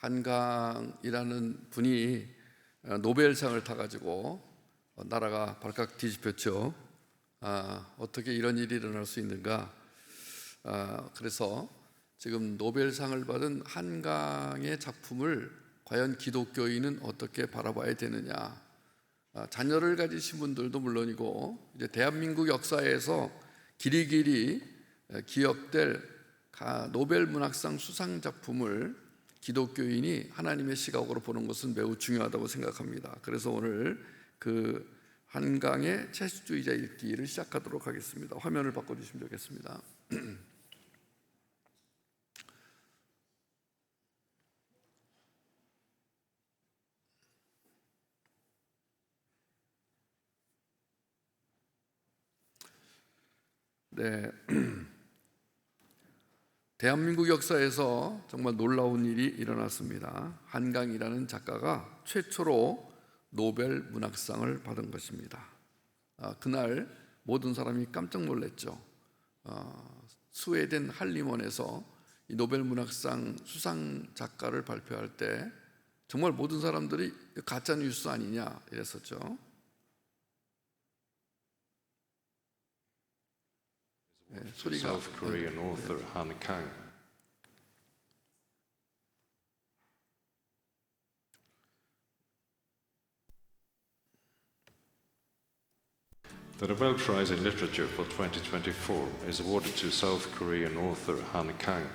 한강이라는 분이 노벨상을 타가지고 나라가 발칵 뒤집혔죠. 어떻게 이런 일이 일어날 수 있는가? 그래서 지금 노벨상을 받은 한강의 작품을 과연 기독교인은 어떻게 바라봐야 되느냐? 자녀를 가지신 분들도 물론이고 이제 대한민국 역사에서 길이길이 기억될 노벨 문학상 수상 작품을 기독교인이 하나님의 시각으로 보는 것은 매우 중요하다고 생각합니다. 그래서 오늘 그 한강의 채식주의자 읽기를 시작하도록 하겠습니다. 화면을 바꿔주시면 좋겠습니다. 네. 대한민국 역사에서 정말 놀라운 일이 일어났습니다. 한강이라는 작가가 최초로 노벨 문학상을 받은 것입니다. 그날 모든 사람이 깜짝 놀랐죠. 스웨덴 할리먼에서 이 노벨 문학상 수상 작가를 발표할 때 정말 모든 사람들이 가짜 뉴스 아니냐 이랬었죠. 소리가 South Korean author Han Kang. The Nobel Prize in Literature for 2024 is awarded to South Korean author Han Kang.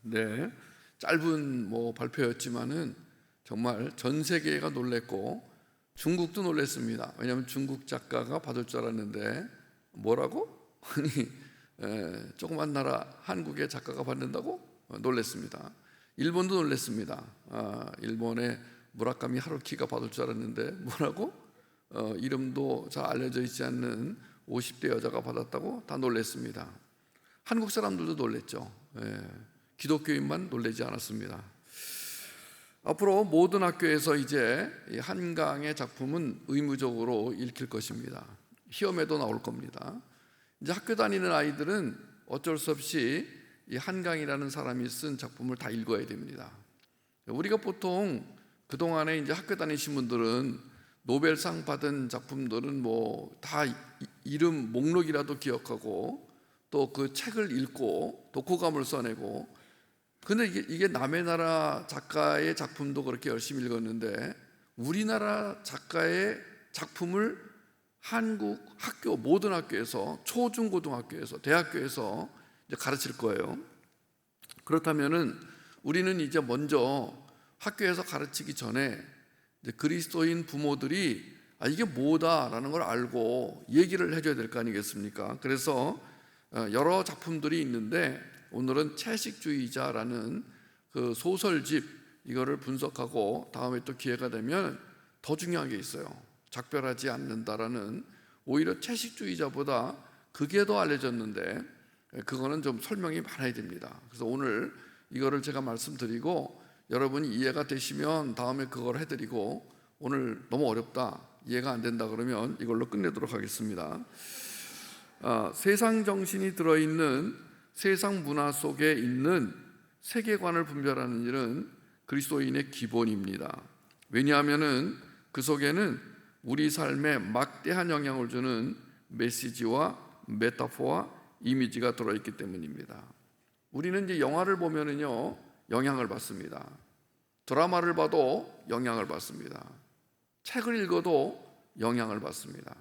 네, 짧은 발표였지만은 정말 전 세계가 놀랬고 중국도 놀랬습니다. 왜냐하면 중국 작가가 받을 줄 알았는데 뭐라고? 아니 조그만 나라 한국의 작가가 받는다고 놀랬습니다. 일본도 놀랬습니다. 일본의 무라카미 하루키가 받을 줄 알았는데 뭐라고? 이름도 잘 알려져 있지 않는 50대 여자가 받았다고 다 놀랬습니다. 한국 사람들도 놀랬죠. 기독교인만 놀라지 않았습니다. 앞으로 모든 학교에서 이제 이 한강의 작품은 의무적으로 읽힐 것입니다. 시험에도 나올 겁니다. 이제 학교 다니는 아이들은 어쩔 수 없이 이 한강이라는 사람이 쓴 작품을 다 읽어야 됩니다. 우리가 보통 그동안에 이제 학교 다니신 분들은 노벨상 받은 작품들은 다 이름 목록이라도 기억하고 또 그 책을 읽고 독후감을 써내고, 근데 이게 남의 나라 작가의 작품도 그렇게 열심히 읽었는데 우리나라 작가의 작품을 한국 학교 모든 학교에서 초중고등학교에서 대학교에서 이제 가르칠 거예요. 그렇다면은 우리는 이제 먼저 학교에서 가르치기 전에 이제 그리스도인 부모들이 이게 뭐다라는 걸 알고 얘기를 해줘야 될 거 아니겠습니까? 그래서 여러 작품들이 있는데 오늘은 채식주의자라는 그 소설집 이거를 분석하고 다음에 또 기회가 되면 더 중요한 게 있어요. 작별하지 않는다라는, 오히려 채식주의자보다 그게 더 알려졌는데 그거는 좀 설명이 많아야 됩니다. 그래서 오늘 이거를 제가 말씀드리고 여러분이 이해가 되시면 다음에 그걸 해드리고, 오늘 너무 어렵다 이해가 안 된다 그러면 이걸로 끝내도록 하겠습니다. 세상 정신이 들어있는 세상 문화 속에 있는 세계관을 분별하는 일은 그리스도인의 기본입니다. 왜냐하면 그 속에는 우리 삶에 막대한 영향을 주는 메시지와 메타포와 이미지가 들어있기 때문입니다. 우리는 이제 영화를 보면은요 영향을 받습니다. 드라마를 봐도 영향을 받습니다. 책을 읽어도 영향을 받습니다.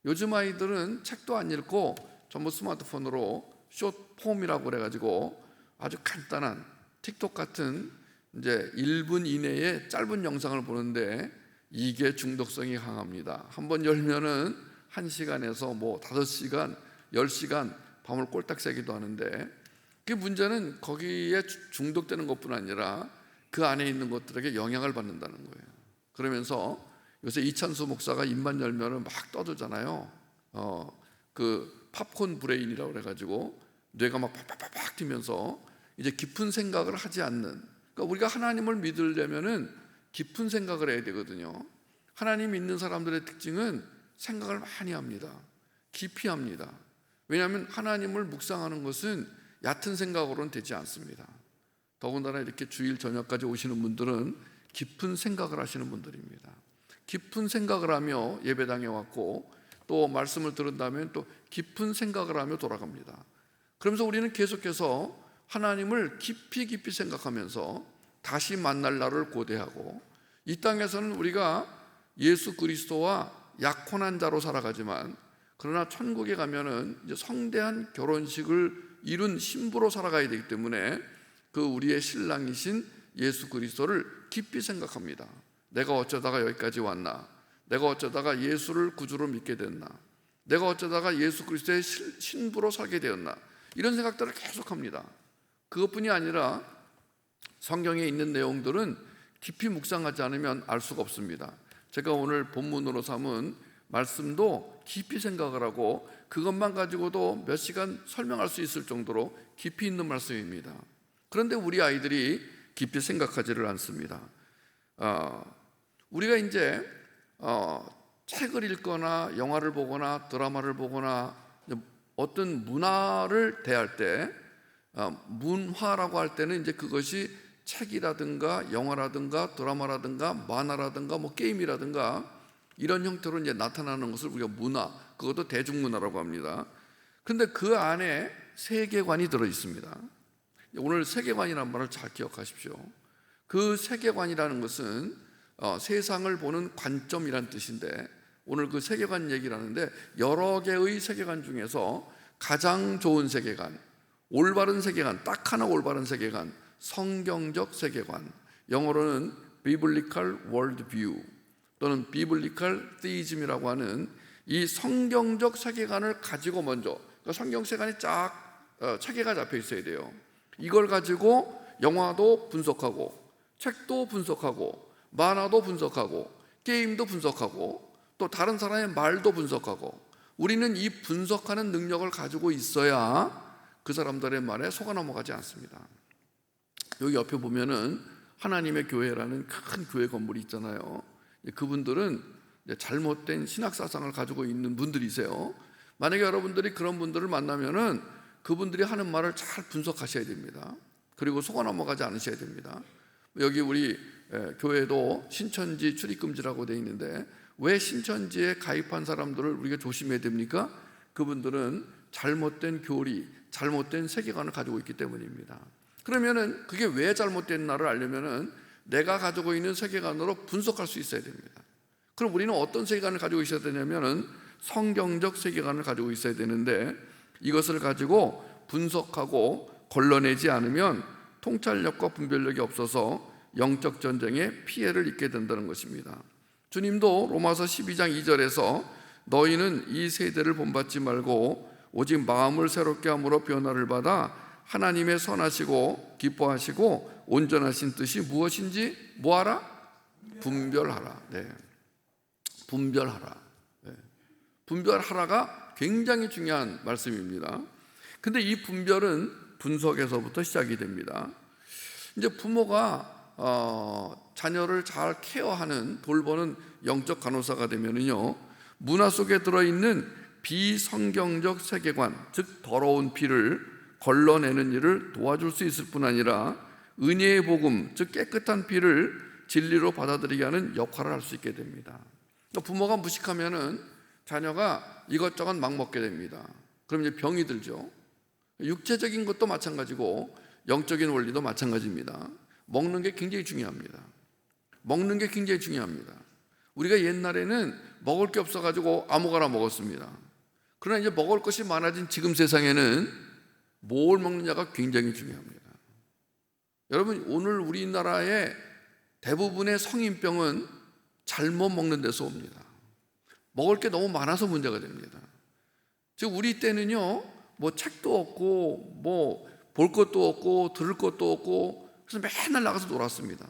요즘 아이들은 책도 안 읽고 전부 스마트폰으로 숏폼이라고 그래가지고 아주 간단한 틱톡 같은 이제 1분 이내의 짧은 영상을 보는데 이게 중독성이 강합니다. 한번 열면은 1시간에서 5시간, 10시간 밤을 꼴딱 새기도 하는데, 그 문제는 거기에 중독되는 것뿐 아니라 그 안에 있는 것들에게 영향을 받는다는 거예요. 그러면서 요새 이찬수 목사가 입만 열면은 막 떠들잖아요. 그 팝콘 브레인이라고 그래가지고 뇌가 막 팍팍팍 뛰면서 이제 깊은 생각을 하지 않는, 그러니까 우리가 하나님을 믿으려면은 깊은 생각을 해야 되거든요. 하나님 믿는 사람들의 특징은 생각을 많이 합니다. 깊이 합니다. 왜냐하면 하나님을 묵상하는 것은 얕은 생각으로는 되지 않습니다. 더군다나 이렇게 주일 저녁까지 오시는 분들은 깊은 생각을 하시는 분들입니다. 깊은 생각을 하며 예배당에 왔고 또 말씀을 들은다면 또 깊은 생각을 하며 돌아갑니다. 그러면서 우리는 계속해서 하나님을 깊이 깊이 생각하면서 다시 만날 날을 고대하고, 이 땅에서는 우리가 예수 그리스도와 약혼한 자로 살아가지만 그러나 천국에 가면은 이제 성대한 결혼식을 이룬 신부로 살아가야 되기 때문에 그 우리의 신랑이신 예수 그리스도를 깊이 생각합니다. 내가 어쩌다가 여기까지 왔나? 내가 어쩌다가 예수를 구주로 믿게 됐나? 내가 어쩌다가 예수 그리스도의 신부로 살게 되었나? 이런 생각들을 계속합니다. 그것뿐이 아니라 성경에 있는 내용들은 깊이 묵상하지 않으면 알 수가 없습니다. 제가 오늘 본문으로 삼은 말씀도 깊이 생각을 하고 그것만 가지고도 몇 시간 설명할 수 있을 정도로 깊이 있는 말씀입니다. 그런데 우리 아이들이 깊이 생각하지를 않습니다. 우리가 이제 책을 읽거나 영화를 보거나 드라마를 보거나 어떤 문화를 대할 때, 문화라고 할 때는 이제 그것이 책이라든가 영화라든가 드라마라든가 만화라든가 뭐 게임이라든가 이런 형태로 이제 나타나는 것을 우리가 문화, 그것도 대중문화라고 합니다. 그런데 그 안에 세계관이 들어 있습니다. 오늘 세계관이라는 말을 잘 기억하십시오. 그 세계관이라는 것은 세상을 보는 관점이란 뜻인데, 오늘 그 세계관 얘기를 하는데 여러 개의 세계관 중에서 가장 좋은 세계관, 올바른 세계관, 딱 하나 올바른 세계관, 성경적 세계관, 영어로는 Biblical Worldview 또는 Biblical Theism이라고 하는 이 성경적 세계관을 가지고 먼저, 그러니까 성경 세계관이 체계가 잡혀 있어야 돼요. 이걸 가지고 영화도 분석하고 책도 분석하고 만화도 분석하고 게임도 분석하고 또 다른 사람의 말도 분석하고, 우리는 이 분석하는 능력을 가지고 있어야 그 사람들의 말에 속아 넘어가지 않습니다. 여기 옆에 보면은 하나님의 교회라는 큰 교회 건물이 있잖아요. 그분들은 잘못된 신학 사상을 가지고 있는 분들이세요. 만약에 여러분들이 그런 분들을 만나면은 그분들이 하는 말을 잘 분석하셔야 됩니다. 그리고 속아 넘어가지 않으셔야 됩니다. 여기 우리 교회도 신천지 출입금지라고 되어 있는데 왜 신천지에 가입한 사람들을 우리가 조심해야 됩니까? 그분들은 잘못된 교리, 잘못된 세계관을 가지고 있기 때문입니다. 그러면은 그게 왜 잘못됐나를 알려면은 내가 가지고 있는 세계관으로 분석할 수 있어야 됩니다. 그럼 우리는 어떤 세계관을 가지고 있어야 되냐면은 성경적 세계관을 가지고 있어야 되는데, 이것을 가지고 분석하고 걸러내지 않으면 통찰력과 분별력이 없어서 영적 전쟁에 피해를 입게 된다는 것입니다. 주님도 로마서 12장 2절에서 너희는 이 세대를 본받지 말고 오직 마음을 새롭게 함으로 변화를 받아 하나님의 선하시고 기뻐하시고 온전하신 뜻이 무엇인지 뭐하라? 분별하라. 네. 분별하라. 네. 분별하라가 굉장히 중요한 말씀입니다. 근데 이 분별은 분석에서부터 시작이 됩니다. 이제 부모가 자녀를 잘 케어하는, 돌보는 영적 간호사가 되면은요, 문화 속에 들어있는 비성경적 세계관, 즉 더러운 피를 걸러내는 일을 도와줄 수 있을 뿐 아니라 은혜의 복음, 즉 깨끗한 피를 진리로 받아들이게 하는 역할을 할 수 있게 됩니다. 그러니까 부모가 무식하면은 자녀가 이것저것 막 먹게 됩니다. 그럼 이제 병이 들죠. 육체적인 것도 마찬가지고 영적인 원리도 마찬가지입니다. 먹는 게 굉장히 중요합니다. 먹는 게 굉장히 중요합니다. 우리가 옛날에는 먹을 게 없어가지고 아무거나 먹었습니다. 그러나 이제 먹을 것이 많아진 지금 세상에는 뭘 먹느냐가 굉장히 중요합니다. 여러분, 오늘 우리나라의 대부분의 성인병은 잘못 먹는 데서 옵니다. 먹을 게 너무 많아서 문제가 됩니다. 즉 우리 때는요, 뭐 책도 없고 뭐 볼 것도 없고 들을 것도 없고, 그래서 맨날 나가서 놀았습니다.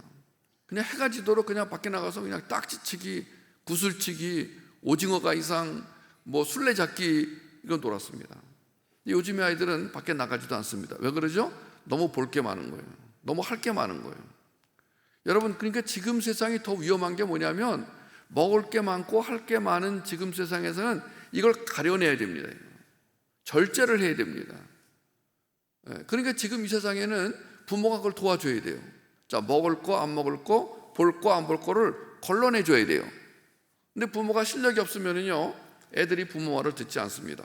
그냥 해가 지도록 그냥 밖에 나가서 그냥 딱지치기, 구슬치기, 오징어 가이상, 뭐 술래잡기 이런 놀았습니다. 요즘의 아이들은 밖에 나가지도 않습니다. 왜 그러죠? 너무 볼 게 많은 거예요. 너무 할 게 많은 거예요. 여러분, 그러니까 지금 세상이 더 위험한 게 뭐냐면 먹을 게 많고 할 게 많은 지금 세상에서는 이걸 가려내야 됩니다. 절제를 해야 됩니다. 그러니까 지금 이 세상에는 부모가 그걸 도와줘야 돼요. 자, 먹을 거, 안 먹을 거, 볼 거, 안 볼 거를 걸러내줘야 돼요. 근데 부모가 실력이 없으면요, 애들이 부모 말을 듣지 않습니다.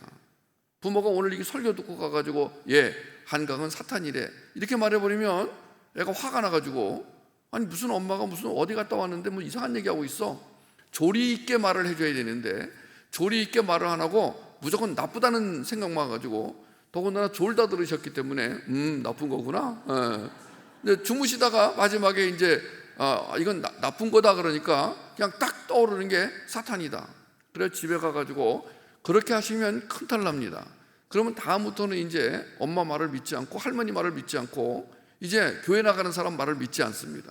부모가 오늘 이게 설교 듣고 가가지고 한강은 사탄이래 이렇게 말해버리면 애가 화가 나가지고, 아니 무슨 엄마가 무슨 어디 갔다 왔는데 뭐 이상한 얘기하고 있어. 조리 있게 말을 해줘야 되는데 조리 있게 말을 안 하고 무조건 나쁘다는 생각만 가지고, 더군다나 졸다 들으셨기 때문에 나쁜 거구나. 근데 주무시다가 마지막에 이제 이건 나쁜 거다 그러니까 그냥 딱 떠오르는 게 사탄이다. 그래서 집에 가가지고 그렇게 하시면 큰탈 납니다. 그러면 다음부터는 이제 엄마 말을 믿지 않고 할머니 말을 믿지 않고 이제 교회 나가는 사람 말을 믿지 않습니다.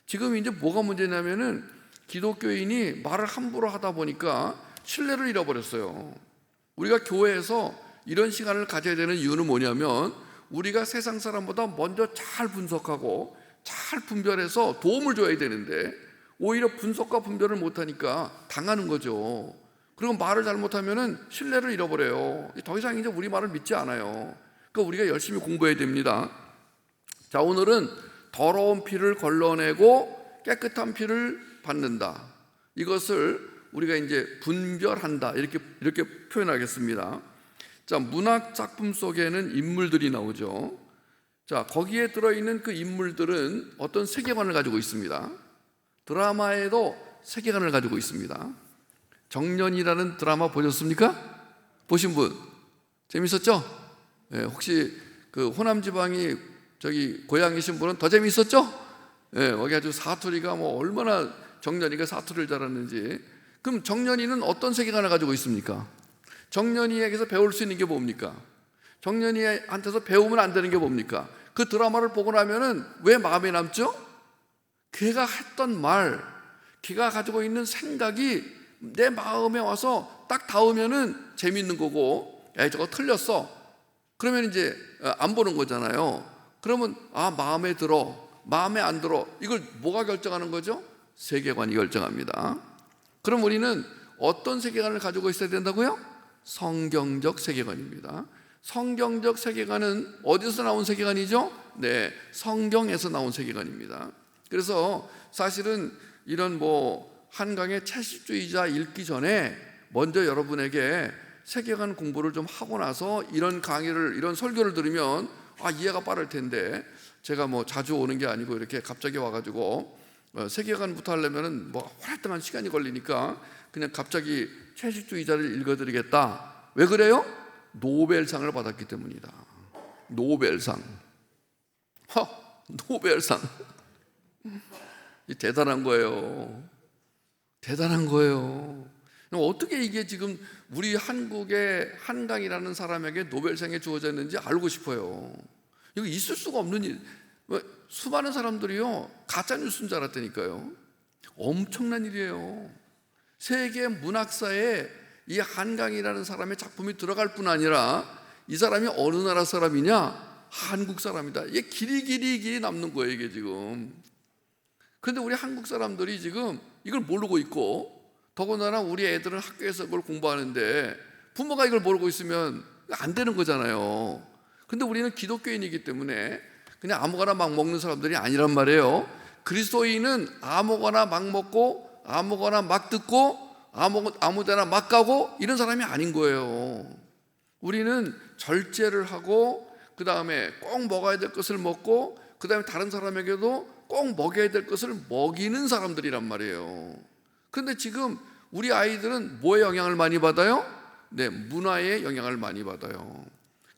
지금 이제 뭐가 문제냐면은 기독교인이 말을 함부로 하다 보니까 신뢰를 잃어버렸어요. 우리가 교회에서 이런 시간을 가져야 되는 이유는 뭐냐면, 우리가 세상 사람보다 먼저 잘 분석하고 잘 분별해서 도움을 줘야 되는데 오히려 분석과 분별을 못하니까 당하는 거죠. 그리고 말을 잘못하면 신뢰를 잃어버려요. 더 이상 이제 우리 말을 믿지 않아요. 그러니까 우리가 열심히 공부해야 됩니다. 자, 오늘은 더러운 피를 걸러내고 깨끗한 피를 받는다. 이것을 우리가 이제 분별한다. 이렇게 표현하겠습니다. 자, 문학 작품 속에는 인물들이 나오죠. 자, 거기에 들어있는 그 인물들은 어떤 세계관을 가지고 있습니다. 드라마에도 세계관을 가지고 있습니다. 정년이라는 드라마 보셨습니까? 보신 분? 재밌었죠? 혹시 그 호남 지방이 저기 고향이신 분은 더 재밌었죠? 거기 아주 사투리가 뭐 얼마나 정년이가 사투리를 잘하는지. 그럼 정년이는 어떤 세계관을 가지고 있습니까? 정년이에게서 배울 수 있는 게 뭡니까? 정년이한테서 배우면 안 되는 게 뭡니까? 그 드라마를 보고 나면은 왜 마음에 남죠? 걔가 했던 말, 걔가 가지고 있는 생각이 내 마음에 와서 딱 닿으면은 재밌는 거고, 야, 저거 틀렸어. 그러면 이제 안 보는 거잖아요. 그러면 마음에 들어, 마음에 안 들어. 이걸 뭐가 결정하는 거죠? 세계관이 결정합니다. 그럼 우리는 어떤 세계관을 가지고 있어야 된다고요? 성경적 세계관입니다. 성경적 세계관은 어디서 나온 세계관이죠? 네, 성경에서 나온 세계관입니다. 그래서 사실은 이런 한강의 채식주의자 읽기 전에 먼저 여러분에게 세계관 공부를 좀 하고 나서 이런 강의를, 이런 설교를 들으면 이해가 빠를 텐데, 제가 자주 오는 게 아니고 이렇게 갑자기 와가지고 세계관부터 하려면은 오랫동안 시간이 걸리니까 그냥 갑자기 채식주의자를 읽어드리겠다. 왜 그래요? 노벨상을 받았기 때문이다. 노벨상. 노벨상. 대단한 거예요. 대단한 거예요. 어떻게 이게 지금 우리 한국의 한강이라는 사람에게 노벨상이 주어졌는지 알고 싶어요. 이거 있을 수가 없는 일. 수많은 사람들이요, 가짜 뉴스인 줄 알았다니까요. 엄청난 일이에요. 세계 문학사에 이 한강이라는 사람의 작품이 들어갈 뿐 아니라 이 사람이 어느 나라 사람이냐? 한국 사람이다. 이게 길이 남는 거예요, 이게 지금. 그런데 우리 한국 사람들이 지금 이걸 모르고 있고, 더군다나 우리 애들은 학교에서 그걸 공부하는데 부모가 이걸 모르고 있으면 안 되는 거잖아요. 근데 우리는 기독교인이기 때문에 그냥 아무거나 막 먹는 사람들이 아니란 말이에요. 그리스도인은 아무거나 막 먹고 아무거나 막 듣고 아무데나 막 가고 이런 사람이 아닌 거예요. 우리는 절제를 하고, 그 다음에 꼭 먹어야 될 것을 먹고, 그 다음에 다른 사람에게도 꼭 먹여야 될 것을 먹이는 사람들이란 말이에요. 그런데 지금 우리 아이들은 뭐의 영향을 많이 받아요? 네, 문화의 영향을 많이 받아요.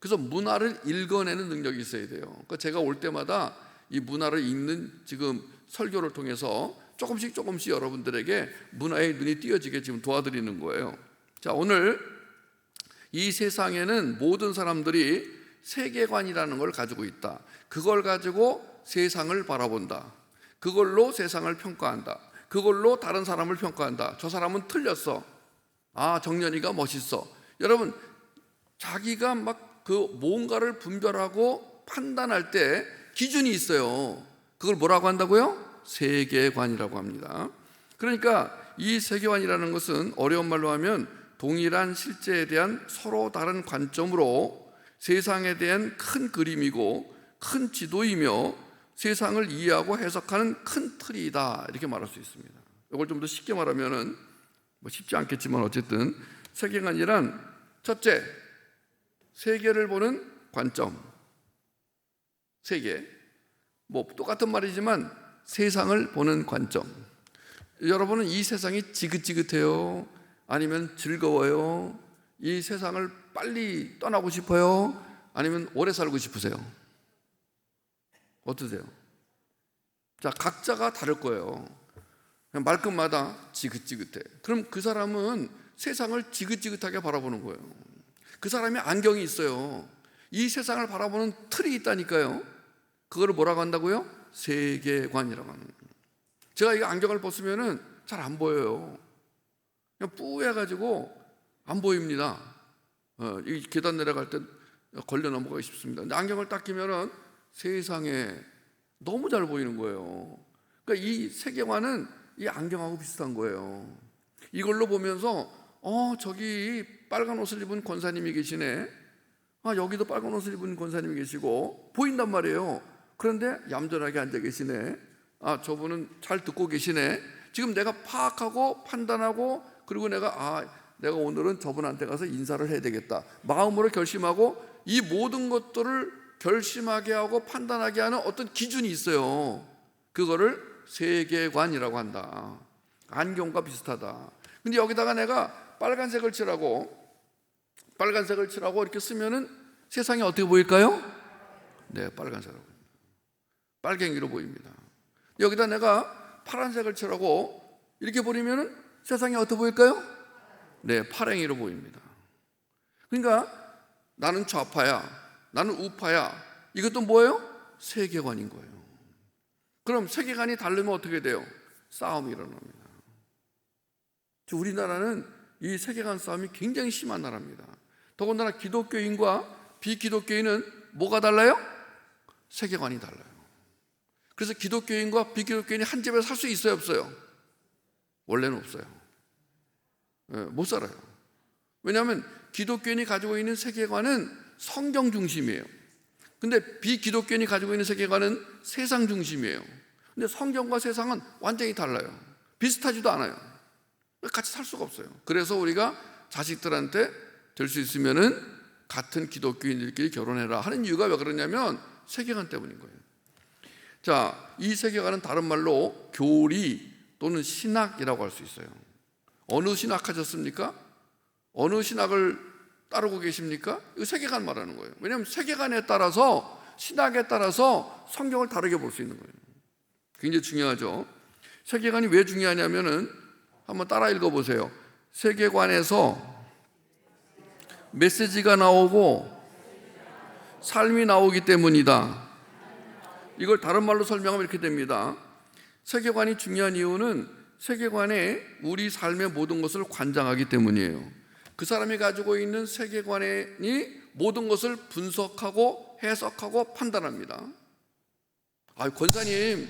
그래서 문화를 읽어내는 능력이 있어야 돼요. 그러니까 제가 올 때마다 이 문화를 읽는 지금 설교를 통해서 조금씩 여러분들에게 문화의 눈이 띄어지게 지금 도와드리는 거예요. 자, 오늘 이 세상에는 모든 사람들이 세계관이라는 걸 가지고 있다. 그걸 가지고 세상을 바라본다. 그걸로 세상을 평가한다. 그걸로 다른 사람을 평가한다. 저 사람은 틀렸어. 정년이가 멋있어. 여러분, 자기가 막 뭔가를 분별하고 판단할 때 기준이 있어요. 그걸 뭐라고 한다고요? 세계관이라고 합니다. 그러니까 이 세계관이라는 것은 어려운 말로 하면 동일한 실제에 대한 서로 다른 관점으로 세상에 대한 큰 그림이고, 큰 지도이며 세상을 이해하고 해석하는 큰 틀이다, 이렇게 말할 수 있습니다. 이걸 좀 더 쉽게 말하면은 쉽지 않겠지만 어쨌든 세계관이란 첫째, 세계를 보는 관점. 세계, 똑같은 말이지만 세상을 보는 관점. 여러분은 이 세상이 지긋지긋해요? 아니면 즐거워요? 이 세상을 빨리 떠나고 싶어요? 아니면 오래 살고 싶으세요? 어떠세요? 자, 각자가 다를 거예요. 그냥 말끝마다 지긋지긋해. 그럼 그 사람은 세상을 지긋지긋하게 바라보는 거예요. 그 사람이 안경이 있어요. 이 세상을 바라보는 틀이 있다니까요. 그거를 뭐라고 한다고요? 세계관이라고 하는 거예요. 제가 이 안경을 벗으면은 잘 안 보여요. 그냥 뿌해가지고 안 보입니다. 이 계단 내려갈 때 걸려 넘어가기 쉽습니다. 근데 안경을 딱 끼면은 세상에 너무 잘 보이는 거예요. 그러니까 이 세계관은 이 안경하고 비슷한 거예요. 이걸로 보면서 저기 빨간 옷을 입은 권사님이 계시네. 여기도 빨간 옷을 입은 권사님이 계시고 보인단 말이에요. 그런데 얌전하게 앉아 계시네. 저분은 잘 듣고 계시네. 지금 내가 파악하고 판단하고, 그리고 내가 오늘은 저분한테 가서 인사를 해야 되겠다, 마음으로 결심하고, 이 모든 것들을 결심하게 하고 판단하게 하는 어떤 기준이 있어요. 그거를 세계관이라고 한다. 안경과 비슷하다. 근데 여기다가 내가 빨간색을 칠하고 이렇게 쓰면은 세상이 어떻게 보일까요? 네, 빨간색으로 보입니다. 빨갱이로 보입니다. 여기다 내가 파란색을 칠하고 이렇게 버리면은 세상이 어떻게 보일까요? 네, 파랭이로 보입니다. 그러니까 나는 좌파야, 나는 우파야, 이것도 뭐예요? 세계관인 거예요. 그럼 세계관이 다르면 어떻게 돼요? 싸움이 일어납니다. 우리나라는 이 세계관 싸움이 굉장히 심한 나라입니다. 더군다나 기독교인과 비기독교인은 뭐가 달라요? 세계관이 달라요. 그래서 기독교인과 비기독교인이 한 집에 살 수 있어요, 없어요? 원래는 없어요. 못 살아요. 왜냐하면 기독교인이 가지고 있는 세계관은 성경 중심이에요. 근데 비기독교인이 가지고 있는 세계관은 세상 중심이에요. 근데 성경과 세상은 완전히 달라요. 비슷하지도 않아요. 같이 살 수가 없어요. 그래서 우리가 자식들한테 될 수 있으면은 같은 기독교인들끼리 결혼해라 하는 이유가 왜 그러냐면 세계관 때문인 거예요. 자, 이 세계관은 다른 말로 교리 또는 신학이라고 할 수 있어요. 어느 신학 하셨습니까? 어느 신학을 따르고 계십니까? 이거 세계관 말하는 거예요. 왜냐하면 세계관에 따라서, 신학에 따라서 성경을 다르게 볼 수 있는 거예요. 굉장히 중요하죠. 세계관이 왜 중요하냐면은 한번 따라 읽어보세요. 세계관에서 메시지가 나오고 삶이 나오기 때문이다. 이걸 다른 말로 설명하면 이렇게 됩니다. 세계관이 중요한 이유는 세계관에 우리 삶의 모든 것을 관장하기 때문이에요. 그 사람이 가지고 있는 세계관이 모든 것을 분석하고 해석하고 판단합니다. 권사님,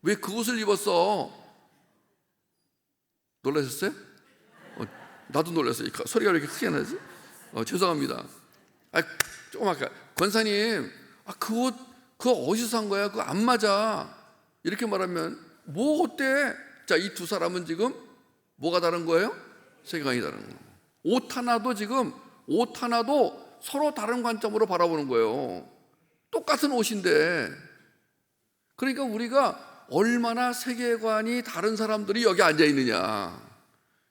왜 그 옷을 입었어? 놀라셨어요? 나도 놀랐어요. 소리가 왜 이렇게 크게 나지? 죄송합니다. 조금 아까 권사님, 그 옷 그거 어디서 산 거야? 그거 안 맞아. 이렇게 말하면 뭐 어때? 자, 이 두 사람은 지금 뭐가 다른 거예요? 세계관이 다른 거예요. 옷 하나도 서로 다른 관점으로 바라보는 거예요. 똑같은 옷인데. 그러니까 우리가 얼마나 세계관이 다른 사람들이 여기 앉아 있느냐.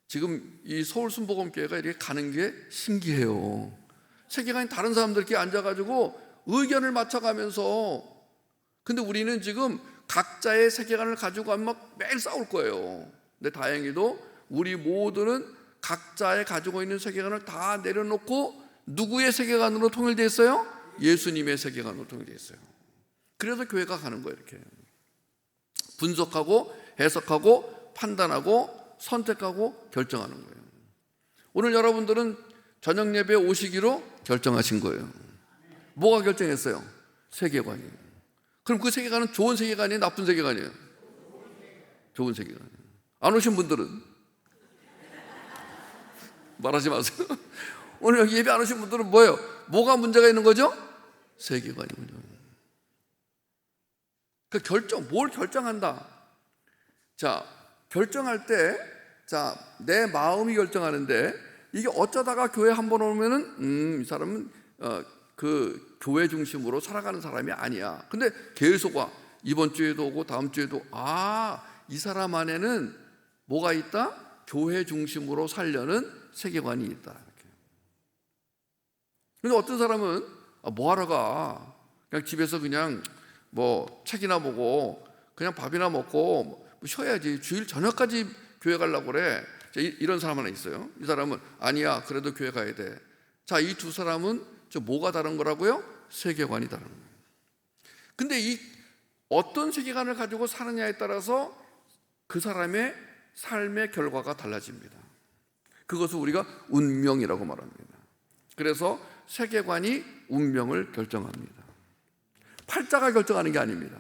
지금 이 서울 순복음교회가 이렇게 가는 게 신기해요. 세계관이 다른 사람들끼리 앉아가지고 의견을 맞춰가면서, 근데 우리는 지금 각자의 세계관을 가지고 가면 매일 싸울 거예요. 근데 다행히도 우리 모두는 각자의 가지고 있는 세계관을 다 내려놓고 누구의 세계관으로 통일되어 있어요? 예수님의 세계관으로 통일되어 있어요. 그래서 교회가 가는 거예요. 이렇게 분석하고 해석하고 판단하고 선택하고 결정하는 거예요. 오늘 여러분들은 저녁 예배에 오시기로 결정하신 거예요. 뭐가 결정했어요? 세계관이에요. 그럼 그 세계관은 좋은 세계관이에요? 나쁜 세계관이에요? 좋은 세계관이에요. 안 오신 분들은 말하지 마세요. 오늘 여기 예배 안 오신 분들은 뭐예요? 뭐가 문제가 있는 거죠? 세계관이 문제가 있는 거예요. 뭘 결정한다. 자, 결정할 때, 내 마음이 결정하는데, 이게 어쩌다가 교회 한 번 오면은, 이 사람은, 그 교회 중심으로 살아가는 사람이 아니야. 근데 계속 와. 이번 주에도 오고, 다음 주에도, 이 사람 안에는 뭐가 있다? 교회 중심으로 살려는 세계관이 있다. 이렇게. 근데 어떤 사람은, 뭐 하러 가? 그냥 집에서 그냥 뭐 책이나 보고, 그냥 밥이나 먹고, 쉬어야지. 주일 저녁까지 교회 가려고 그래. 이런 사람 하나 있어요. 이 사람은 아니야, 그래도 교회 가야 돼. 자, 이 두 사람은 뭐가 다른 거라고요? 세계관이 다른 거예요. 근데 이 어떤 세계관을 가지고 사느냐에 따라서 그 사람의 삶의 결과가 달라집니다. 그것을 우리가 운명이라고 말합니다. 그래서 세계관이 운명을 결정합니다. 팔자가 결정하는 게 아닙니다.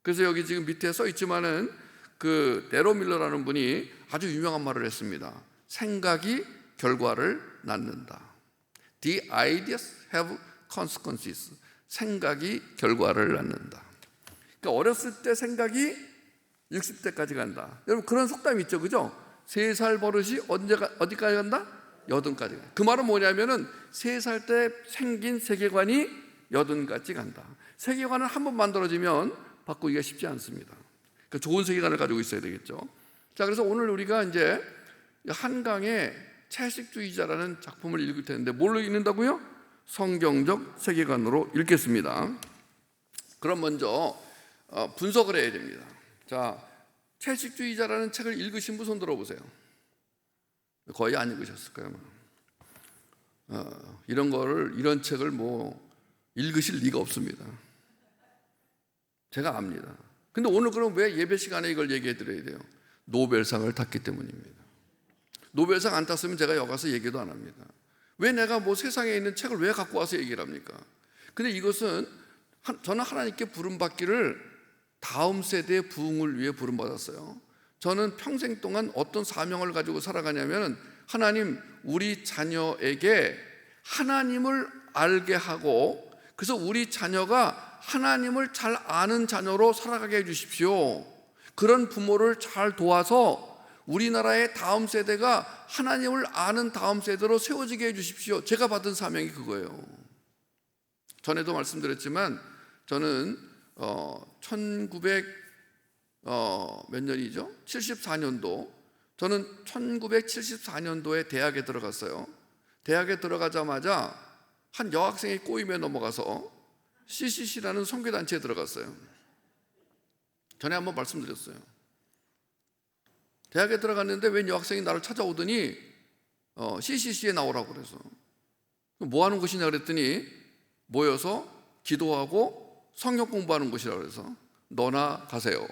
그래서 여기 지금 밑에 써 있지만은 그 네로 밀러라는 분이 아주 유명한 말을 했습니다. 생각이 결과를 낳는다. The ideas have consequences. 생각이 결과를 낳는다. 그러니까 어렸을 때 생각이 60대까지 간다. 여러분 그런 속담이 있죠, 그죠? 3살 버릇이 어디까지 간다? 80까지 간다. 그 말은 뭐냐면은 3살 때 생긴 세계관이 80까지 간다. 세계관을 한번 만들어지면 바꾸기가 쉽지 않습니다. 그러니까 좋은 세계관을 가지고 있어야 되겠죠. 자, 그래서 오늘 우리가 이제 한강의 채식주의자라는 작품을 읽을 텐데 뭘로 읽는다고요? 성경적 세계관으로 읽겠습니다. 그럼 먼저 분석을 해야 됩니다. 자, 채식주의자라는 책을 읽으신 분 손 들어보세요. 거의 안 읽으셨을 거예요. 이런 책을 뭐 읽으실 리가 없습니다. 제가 압니다. 근데 오늘 그럼 왜 예배 시간에 이걸 얘기해 드려야 돼요? 노벨상을 탔기 때문입니다. 노벨상 안 탔으면 제가 여기 가서 얘기도 안 합니다. 왜 내가 뭐 세상에 있는 책을 왜 갖고 와서 얘기를 합니까? 근데 이것은 저는 하나님께 부름받기를 다음 세대의 부흥을 위해 부름받았어요. 저는 평생 동안 어떤 사명을 가지고 살아가냐면 하나님, 우리 자녀에게 하나님을 알게 하고 그래서 우리 자녀가 하나님을 잘 아는 자녀로 살아가게 해주십시오. 그런 부모를 잘 도와서 우리나라의 다음 세대가 하나님을 아는 다음 세대로 세워지게 해주십시오. 제가 받은 사명이 그거예요. 전에도 말씀드렸지만 저는 1900 몇 년이죠? 74년도. 저는 1974년도에 대학에 들어갔어요. 대학에 들어가자마자 한 여학생의 꼬임에 넘어가서 CCC라는 선교단체에 들어갔어요. 전에 한번 말씀드렸어요. 대학에 들어갔는데 웬 여학생이 나를 찾아오더니 CCC에 나오라고 그래서 뭐 하는 곳이냐 그랬더니 모여서 기도하고 성경 공부하는 곳이라고 그래서 너나 가세요.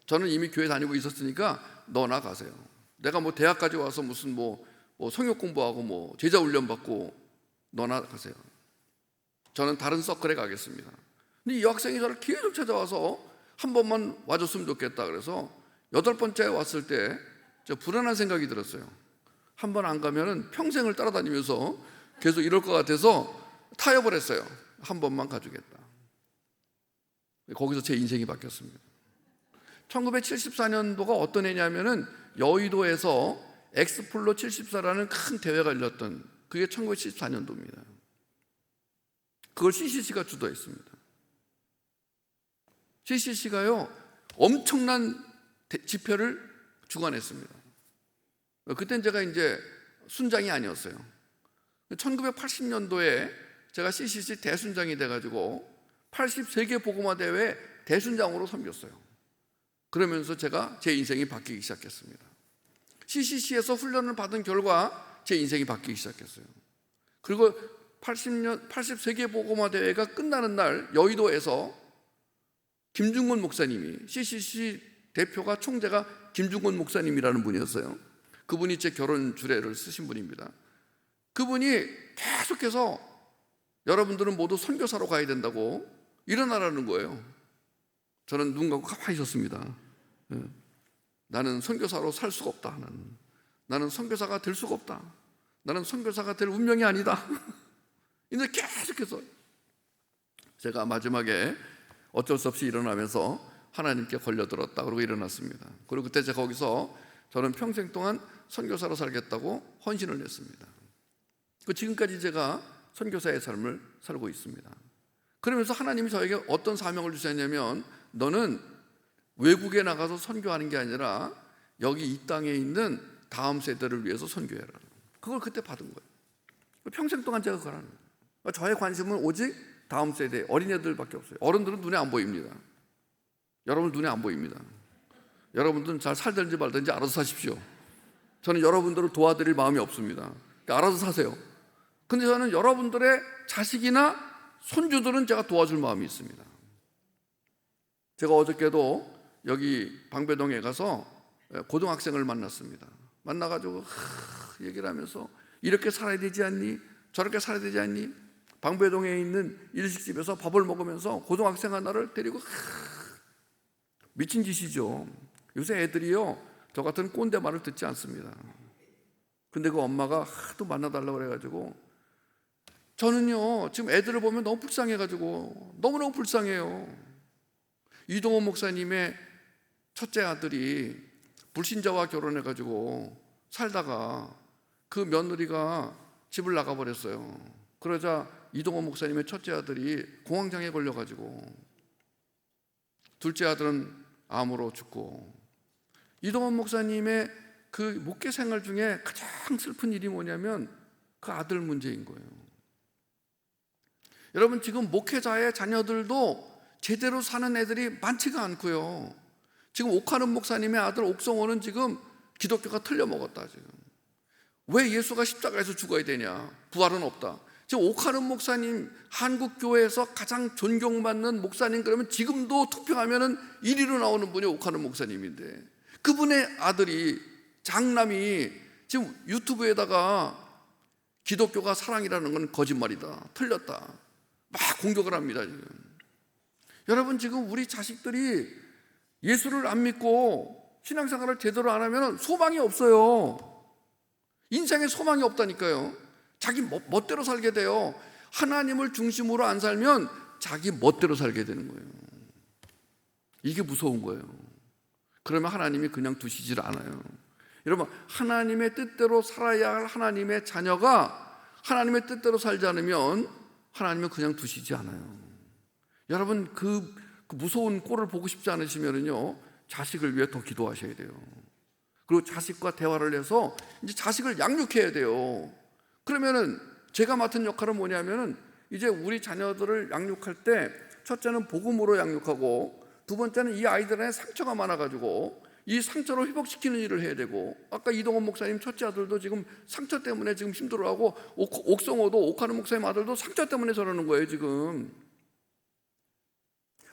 저는 이미 교회 다니고 있었으니까 너나 가세요. 내가 뭐 대학까지 와서 무슨 뭐 성경 공부하고 뭐 제자 훈련 받고 너나 가세요. 저는 다른 서클에 가겠습니다. 근데 이 여학생이 저를 계속 찾아와서 한 번만 와줬으면 좋겠다 그래서 8번째 왔을 때 저 불안한 생각이 들었어요. 한 번 안 가면은 평생을 따라다니면서 계속 이럴 것 같아서 타협을 했어요. 한 번만 가주겠다. 거기서 제 인생이 바뀌었습니다. 1974년도가 어떤 해냐면은 여의도에서 엑스플로 74라는 큰 대회가 열렸던 그게 1974년도입니다. 그걸 CCC가 주도했습니다. CCC가요 엄청난 집회를 주관했습니다. 그땐 제가 이제 순장이 아니었어요. 1980년도에 제가 CCC 대순장이 돼가지고 83개 복음화 대회 대순장으로 섬겼어요. 그러면서 제가 제 인생이 바뀌기 시작했습니다. CCC에서 훈련을 받은 결과 제 인생이 바뀌기 시작했어요. 그리고 83개 복음화 대회가 끝나는 날 여의도에서 김중곤 목사님이 CCC 대표가 총재가 김중곤 목사님이라는 분이었어요. 그분이 제 결혼 주례를 쓰신 분입니다. 그분이 계속해서 여러분들은 모두 선교사로 가야 된다고 일어나라는 거예요. 저는 눈 감고 가만히 있었습니다. 나는 선교사로 살 수가 없다. 나는 선교사가 될 수가 없다. 나는 선교사가 될 운명이 아니다. 근데 계속해서 제가 마지막에 어쩔 수 없이 일어나면서 하나님께 걸려들었다. 그러고 일어났습니다. 그리고 그때 제가 거기서 저는 평생 동안 선교사로 살겠다고 헌신을 했습니다. 지금까지 제가 선교사의 삶을 살고 있습니다. 그러면서 하나님이 저에게 어떤 사명을 주셨냐면, 너는 외국에 나가서 선교하는 게 아니라 여기 이 땅에 있는 다음 세대를 위해서 선교해라. 그걸 그때 받은 거예요. 평생 동안 제가 그걸 하는 거예요. 저의 관심은 오직 다음 세대, 어린애들밖에 없어요. 어른들은 눈에 안 보입니다. 여러분 눈에 안 보입니다. 여러분들은 잘 살든지 말든지 알아서 사십시오. 저는 여러분들을 도와드릴 마음이 없습니다. 그러니까 알아서 사세요. 근데 저는 여러분들의 자식이나 손주들은 제가 도와줄 마음이 있습니다. 제가 어저께도 여기 방배동에 가서 고등학생을 만났습니다. 만나가지고 얘기를 하면서, 이렇게 살아야 되지 않니? 저렇게 살아야 되지 않니? 방배동에 있는 일식집에서 밥을 먹으면서 고등학생 하나를 데리고, 미친 짓이죠. 요새 애들이요, 저 같은 꼰대 말을 듣지 않습니다. 근데 그 엄마가 하도 만나달라고 그래가지고, 저는요 지금 애들을 보면 너무 불쌍해가지고 너무너무 불쌍해요. 이동원 목사님의 첫째 아들이 불신자와 결혼해가지고 살다가 그 며느리가 집을 나가버렸어요. 그러자 이동원 목사님의 첫째 아들이 공황장애 걸려가지고, 둘째 아들은 암으로 죽고, 이동원 목사님의 그 목회 생활 중에 가장 슬픈 일이 뭐냐면 그 아들 문제인 거예요. 여러분, 지금 목회자의 자녀들도 제대로 사는 애들이 많지가 않고요. 지금 옥하는 목사님의 아들 옥성호는 지금 기독교가 틀려먹었다. 지금 왜 예수가 십자가에서 죽어야 되냐? 부활은 없다. 지금 옥하는 목사님, 한국교회에서 가장 존경받는 목사님, 그러면 지금도 투표하면은 1위로 나오는 분이 옥하는 목사님인데, 그분의 아들이, 장남이 지금 유튜브에다가 기독교가 사랑이라는 건 거짓말이다, 틀렸다, 막 공격을 합니다. 지금 여러분, 지금 우리 자식들이 예수를 안 믿고 신앙생활을 제대로 안 하면 소망이 없어요. 인생에 소망이 없다니까요. 자기 멋대로 살게 돼요. 하나님을 중심으로 안 살면 자기 멋대로 살게 되는 거예요. 이게 무서운 거예요. 그러면 하나님이 그냥 두시질 않아요. 여러분, 하나님의 뜻대로 살아야 할 하나님의 자녀가 하나님의 뜻대로 살지 않으면 하나님은 그냥 두시지 않아요. 여러분, 그 무서운 꼴을 보고 싶지 않으시면요, 자식을 위해 더 기도하셔야 돼요. 그리고 자식과 대화를 해서 이제 자식을 양육해야 돼요. 그러면은 제가 맡은 역할은 뭐냐면은, 이제 우리 자녀들을 양육할 때 첫째는 복음으로 양육하고, 두 번째는 이 아이들의 상처가 많아가지고 이 상처를 회복시키는 일을 해야 되고, 아까 이동원 목사님 첫째 아들도 지금 상처 때문에 지금 힘들어하고, 옥성호도, 옥하는 목사님 아들도 상처 때문에 저러는 거예요 지금.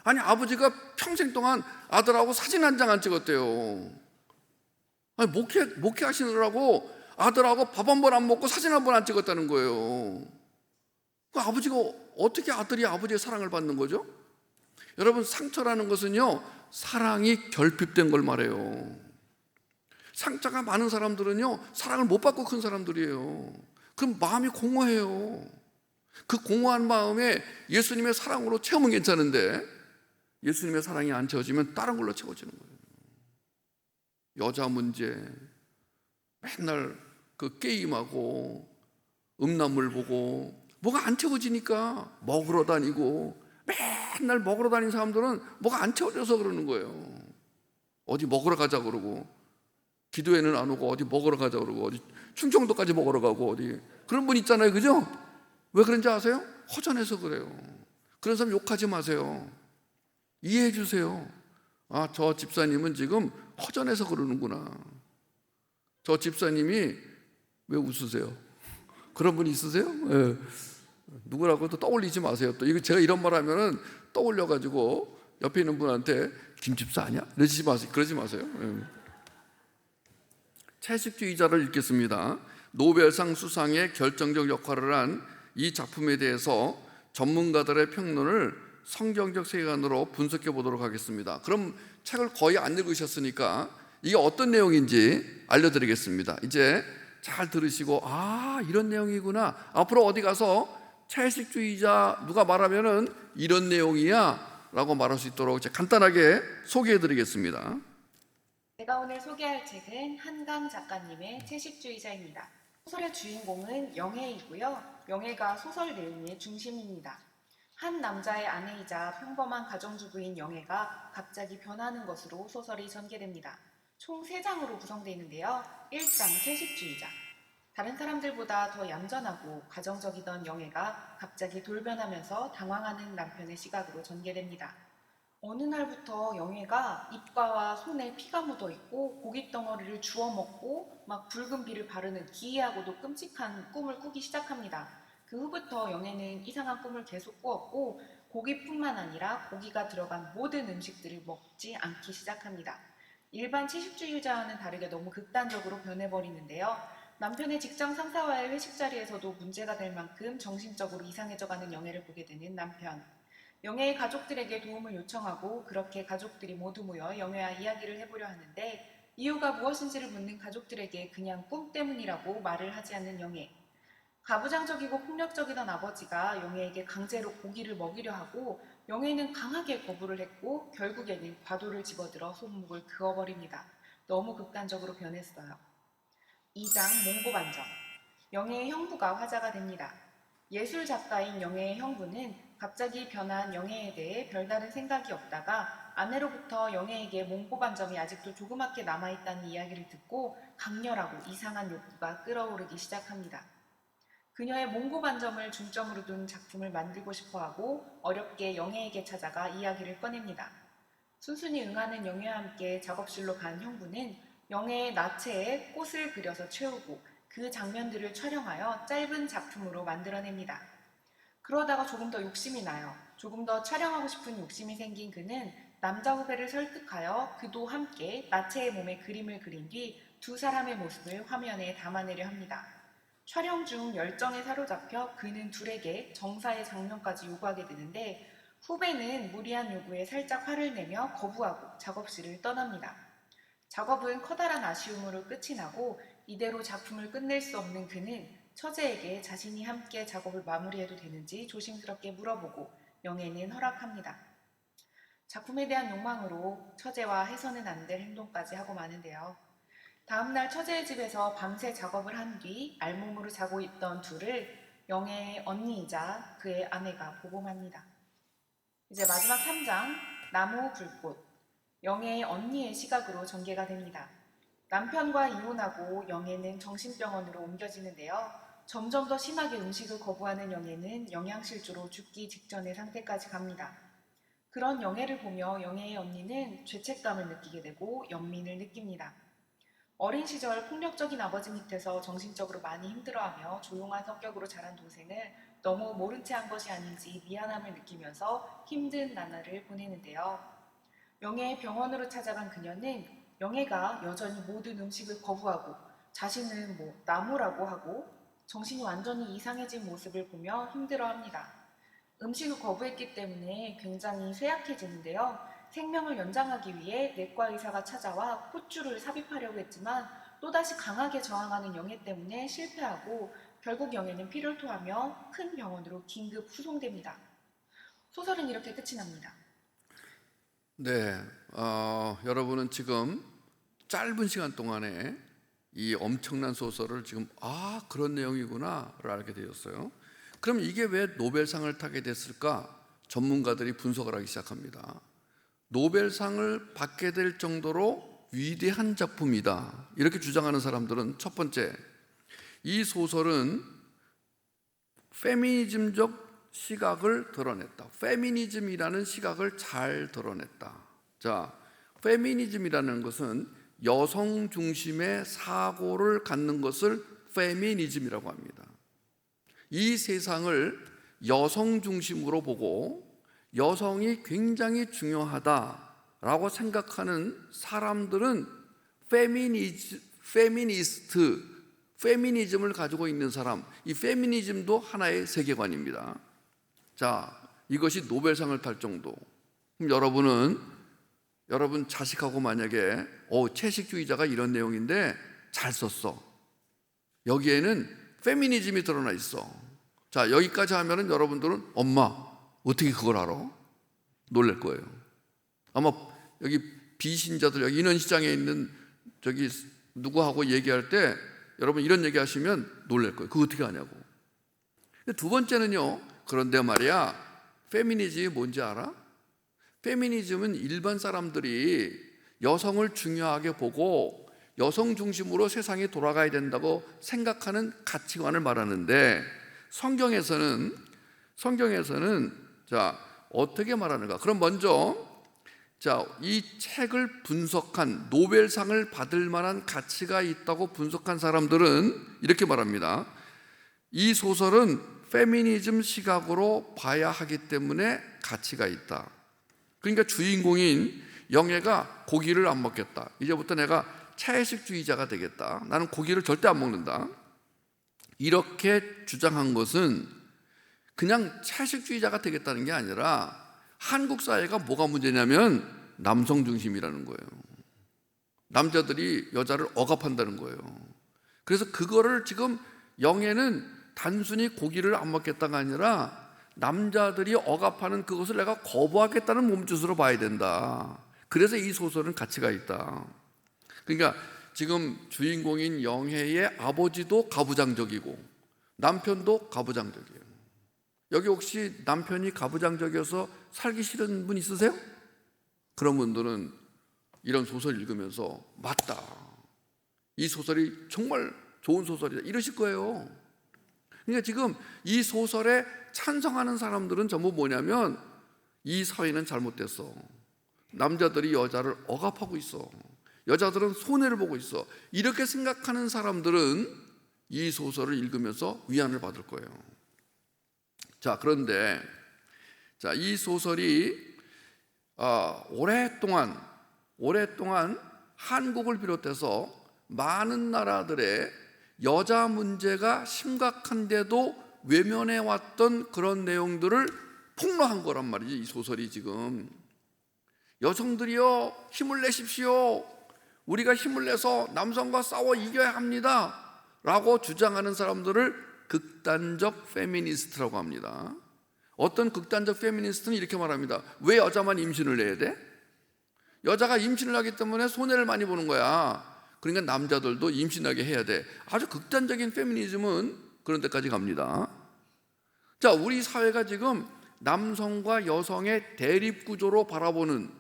아니, 아버지가 평생 동안 아들하고 사진 한 장 안 찍었대요. 아니, 목회하시느라고 아들하고 밥 한 번 안 먹고 사진 한 번 안 찍었다는 거예요. 그 아버지가 어떻게 아들이 아버지의 사랑을 받는 거죠? 여러분, 상처라는 것은요, 사랑이 결핍된 걸 말해요. 상처가 많은 사람들은요, 사랑을 못 받고 큰 사람들이에요. 그럼 마음이 공허해요. 그 공허한 마음에 예수님의 사랑으로 채우면 괜찮은데, 예수님의 사랑이 안 채워지면 다른 걸로 채워지는 거예요. 여자 문제, 맨날 그 게임하고 음란물 보고, 뭐가 안 채워지니까 먹으러 다니고, 맨날 먹으러 다니는 사람들은 뭐가 안 채워져서 그러는 거예요. 어디 먹으러 가자 그러고, 기도회는 안 오고 어디 먹으러 가자 그러고, 어디 충청도까지 먹으러 가고, 어디 그런 분 있잖아요, 그죠? 왜 그런지 아세요? 허전해서 그래요. 그런 사람 욕하지 마세요. 이해해 주세요. 아, 저 집사님은 지금 허전해서 그러는구나. 저 집사님이, 왜 웃으세요? 그런 분 있으세요? 네. 누구라고도 떠올리지 마세요. 또 이거 제가 이런 말 하면은 떠올려가지고 옆에 있는 분한테 김 집사 아니야? 그러지 마세요. 네. 채식주의자를 읽겠습니다. 노벨상 수상에 결정적 역할을 한 이 작품에 대해서 전문가들의 평론을 성경적 세계관으로 분석해 보도록 하겠습니다. 그럼 책을 거의 안 읽으셨으니까 이게 어떤 내용인지 알려드리겠습니다. 이제 잘 들으시고, 아, 이런 내용이구나. 앞으로 어디 가서 채식주의자 누가 말하면은 이런 내용이야, 라고 말할 수 있도록 제가 간단하게 소개해 드리겠습니다. 제가 오늘 소개할 책은 한강 작가님의 채식주의자입니다. 소설의 주인공은 영애이고요. 영애가 소설 내용의 중심입니다. 한 남자의 아내이자 평범한 가정주부인 영애가 갑자기 변하는 것으로 소설이 전개됩니다. 총 3장으로 구성되어 있는데요. 1장 채식주의자. 다른 사람들보다 더 얌전하고 가정적이던 영애가 갑자기 돌변하면서 당황하는 남편의 시각으로 전개됩니다. 어느 날부터 영애가 입가와 손에 피가 묻어 있고 고깃 덩어리를 주워 먹고 막 붉은 비를 바르는 기이하고도 끔찍한 꿈을 꾸기 시작합니다. 그 후부터 영애는 이상한 꿈을 계속 꾸었고 고기뿐만 아니라 고기가 들어간 모든 음식들을 먹지 않기 시작합니다. 일반 채식주의자와는 다르게 너무 극단적으로 변해버리는데요. 남편의 직장 상사와의 회식 자리에서도 문제가 될 만큼 정신적으로 이상해져가는 영애를 보게 되는 남편. 영애의 가족들에게 도움을 요청하고 그렇게 가족들이 모두 모여 영애와 이야기를 해보려 하는데 이유가 무엇인지를 묻는 가족들에게 그냥 꿈 때문이라고 말을 하지 않는 영애. 가부장적이고 폭력적이던 아버지가 영애에게 강제로 고기를 먹이려 하고 영애는 강하게 거부를 했고 결국에는 과도를 집어들어 손목을 그어버립니다. 너무 극단적으로 변했어요. 2장 몽고반정. 영애의 형부가 화자가 됩니다. 예술 작가인 영애의 형부는 갑자기 변한 영애에 대해 별다른 생각이 없다가 아내로부터 영애에게 몽고반점이 아직도 조그맣게 남아있다는 이야기를 듣고 강렬하고 이상한 욕구가 끓어오르기 시작합니다. 그녀의 몽고반점을 중점으로 둔 작품을 만들고 싶어하고 어렵게 영애에게 찾아가 이야기를 꺼냅니다. 순순히 응하는 영애와 함께 작업실로 간 형부는 영애의 나체에 꽃을 그려서 채우고 그 장면들을 촬영하여 짧은 작품으로 만들어냅니다. 그러다가 조금 더 욕심이 나요. 조금 더 촬영하고 싶은 욕심이 생긴 그는 남자 후배를 설득하여 그도 함께 나체의 몸에 그림을 그린 뒤 두 사람의 모습을 화면에 담아내려 합니다. 촬영 중 열정에 사로잡혀 그는 둘에게 정사의 장면까지 요구하게 되는데 후배는 무리한 요구에 살짝 화를 내며 거부하고 작업실을 떠납니다. 작업은 커다란 아쉬움으로 끝이 나고 이대로 작품을 끝낼 수 없는 그는 처제에게 자신이 함께 작업을 마무리해도 되는지 조심스럽게 물어보고 영애는 허락합니다. 작품에 대한 욕망으로 처제와 해서는 안 될 행동까지 하고 마는데요. 다음날 처제의 집에서 밤새 작업을 한 뒤 알몸으로 자고 있던 둘을 영애의 언니이자 그의 아내가 보고합니다. 이제 마지막 3장 나무 불꽃. 영애의 언니의 시각으로 전개가 됩니다. 남편과 이혼하고 영애는 정신병원으로 옮겨지는데요. 점점 더 심하게 음식을 거부하는 영애는 영양실조로 죽기 직전의 상태까지 갑니다. 그런 영애를 보며 영애의 언니는 죄책감을 느끼게 되고 연민을 느낍니다. 어린 시절 폭력적인 아버지 밑에서 정신적으로 많이 힘들어하며 조용한 성격으로 자란 동생을 너무 모른 채 한 것이 아닌지 미안함을 느끼면서 힘든 나날을 보내는데요. 영애의 병원으로 찾아간 그녀는 영애가 여전히 모든 음식을 거부하고 자신은 나무라고 하고 정신이 완전히 이상해진 모습을 보며 힘들어합니다. 음식을 거부했기 때문에 굉장히 쇠약해지는데요. 생명을 연장하기 위해 내과 의사가 찾아와 콧줄을 삽입하려고 했지만 또다시 강하게 저항하는 영애 때문에 실패하고 결국 영애는 피를 토하며 큰 병원으로 긴급 후송됩니다. 소설은 이렇게 끝이 납니다. 네, 여러분은 지금 짧은 시간 동안에 이 엄청난 소설을 지금 그런 내용이구나를 알게 되었어요. 그럼 이게 왜 노벨상을 타게 됐을까? 전문가들이 분석을 하기 시작합니다. 노벨상을 받게 될 정도로 위대한 작품이다 이렇게 주장하는 사람들은 첫 번째, 이 소설은 페미니즘적 시각을 드러냈다. 페미니즘이라는 시각을 잘 드러냈다. 자, 페미니즘이라는 것은 여성 중심의 사고를 갖는 것을 페미니즘이라고 합니다. 이 세상을 여성 중심으로 보고 여성이 굉장히 중요하다라고 생각하는 사람들은 페미니즘을 가지고 있는 사람, 이 페미니즘도 하나의 세계관입니다. 자, 이것이 노벨상을 탈 정도. 그럼 여러분 자식하고 만약에 채식주의자가 이런 내용인데 잘 썼어. 여기에는 페미니즘이 드러나 있어. 자, 여기까지 하면은 여러분들은 엄마 어떻게 그걸 알아? 놀랄 거예요. 아마 여기 비신자들, 여기 인원시장에 있는 저기 누구하고 얘기할 때 여러분 이런 얘기 하시면 놀랄 거예요. 그거 어떻게 하냐고. 두 번째는요, 그런데 말이야, 페미니즘이 뭔지 알아? 페미니즘은 일반 사람들이 여성을 중요하게 보고 여성 중심으로 세상이 돌아가야 된다고 생각하는 가치관을 말하는데, 성경에서는 자, 어떻게 말하는가? 그럼 먼저 이 책을 분석한, 노벨상을 받을 만한 가치가 있다고 분석한 사람들은 이렇게 말합니다. 이 소설은 페미니즘 시각으로 봐야 하기 때문에 가치가 있다. 그러니까 주인공인 영애가 고기를 안 먹겠다. 이제부터 내가 채식주의자가 되겠다. 나는 고기를 절대 안 먹는다. 이렇게 주장한 것은 그냥 채식주의자가 되겠다는 게 아니라 한국 사회가 뭐가 문제냐면 남성 중심이라는 거예요. 남자들이 여자를 억압한다는 거예요. 그래서 그거를 지금 영애는 단순히 고기를 안 먹겠다가 아니라 남자들이 억압하는 그것을 내가 거부하겠다는 몸짓으로 봐야 된다. 그래서 이 소설은 가치가 있다. 그러니까 지금 주인공인 영애의 아버지도 가부장적이고 남편도 가부장적이에요. 여기 혹시 남편이 가부장적이어서 살기 싫은 분 있으세요? 그런 분들은 이런 소설 읽으면서 맞다, 이 소설이 정말 좋은 소설이다, 이러실 거예요. 그러니까 지금 이 소설에 찬성하는 사람들은 전부 뭐냐면 이 사회는 잘못됐어, 남자들이 여자를 억압하고 있어, 여자들은 손해를 보고 있어, 이렇게 생각하는 사람들은 이 소설을 읽으면서 위안을 받을 거예요. 자, 그런데 이 소설이 오랫동안 한국을 비롯해서 많은 나라들의 여자 문제가 심각한데도 외면해 왔던 그런 내용들을 폭로한 거란 말이지. 이 소설이 지금 여성들이여 힘을 내십시오, 우리가 힘을 내서 남성과 싸워 이겨야 합니다 라고 주장하는 사람들을 극단적 페미니스트라고 합니다. 어떤 극단적 페미니스트는 이렇게 말합니다. 왜 여자만 임신을 해야 돼? 여자가 임신을 하기 때문에 손해를 많이 보는 거야. 그러니까 남자들도 임신하게 해야 돼. 아주 극단적인 페미니즘은 그런 데까지 갑니다. 자, 우리 사회가 지금 남성과 여성의 대립 구조로 바라보는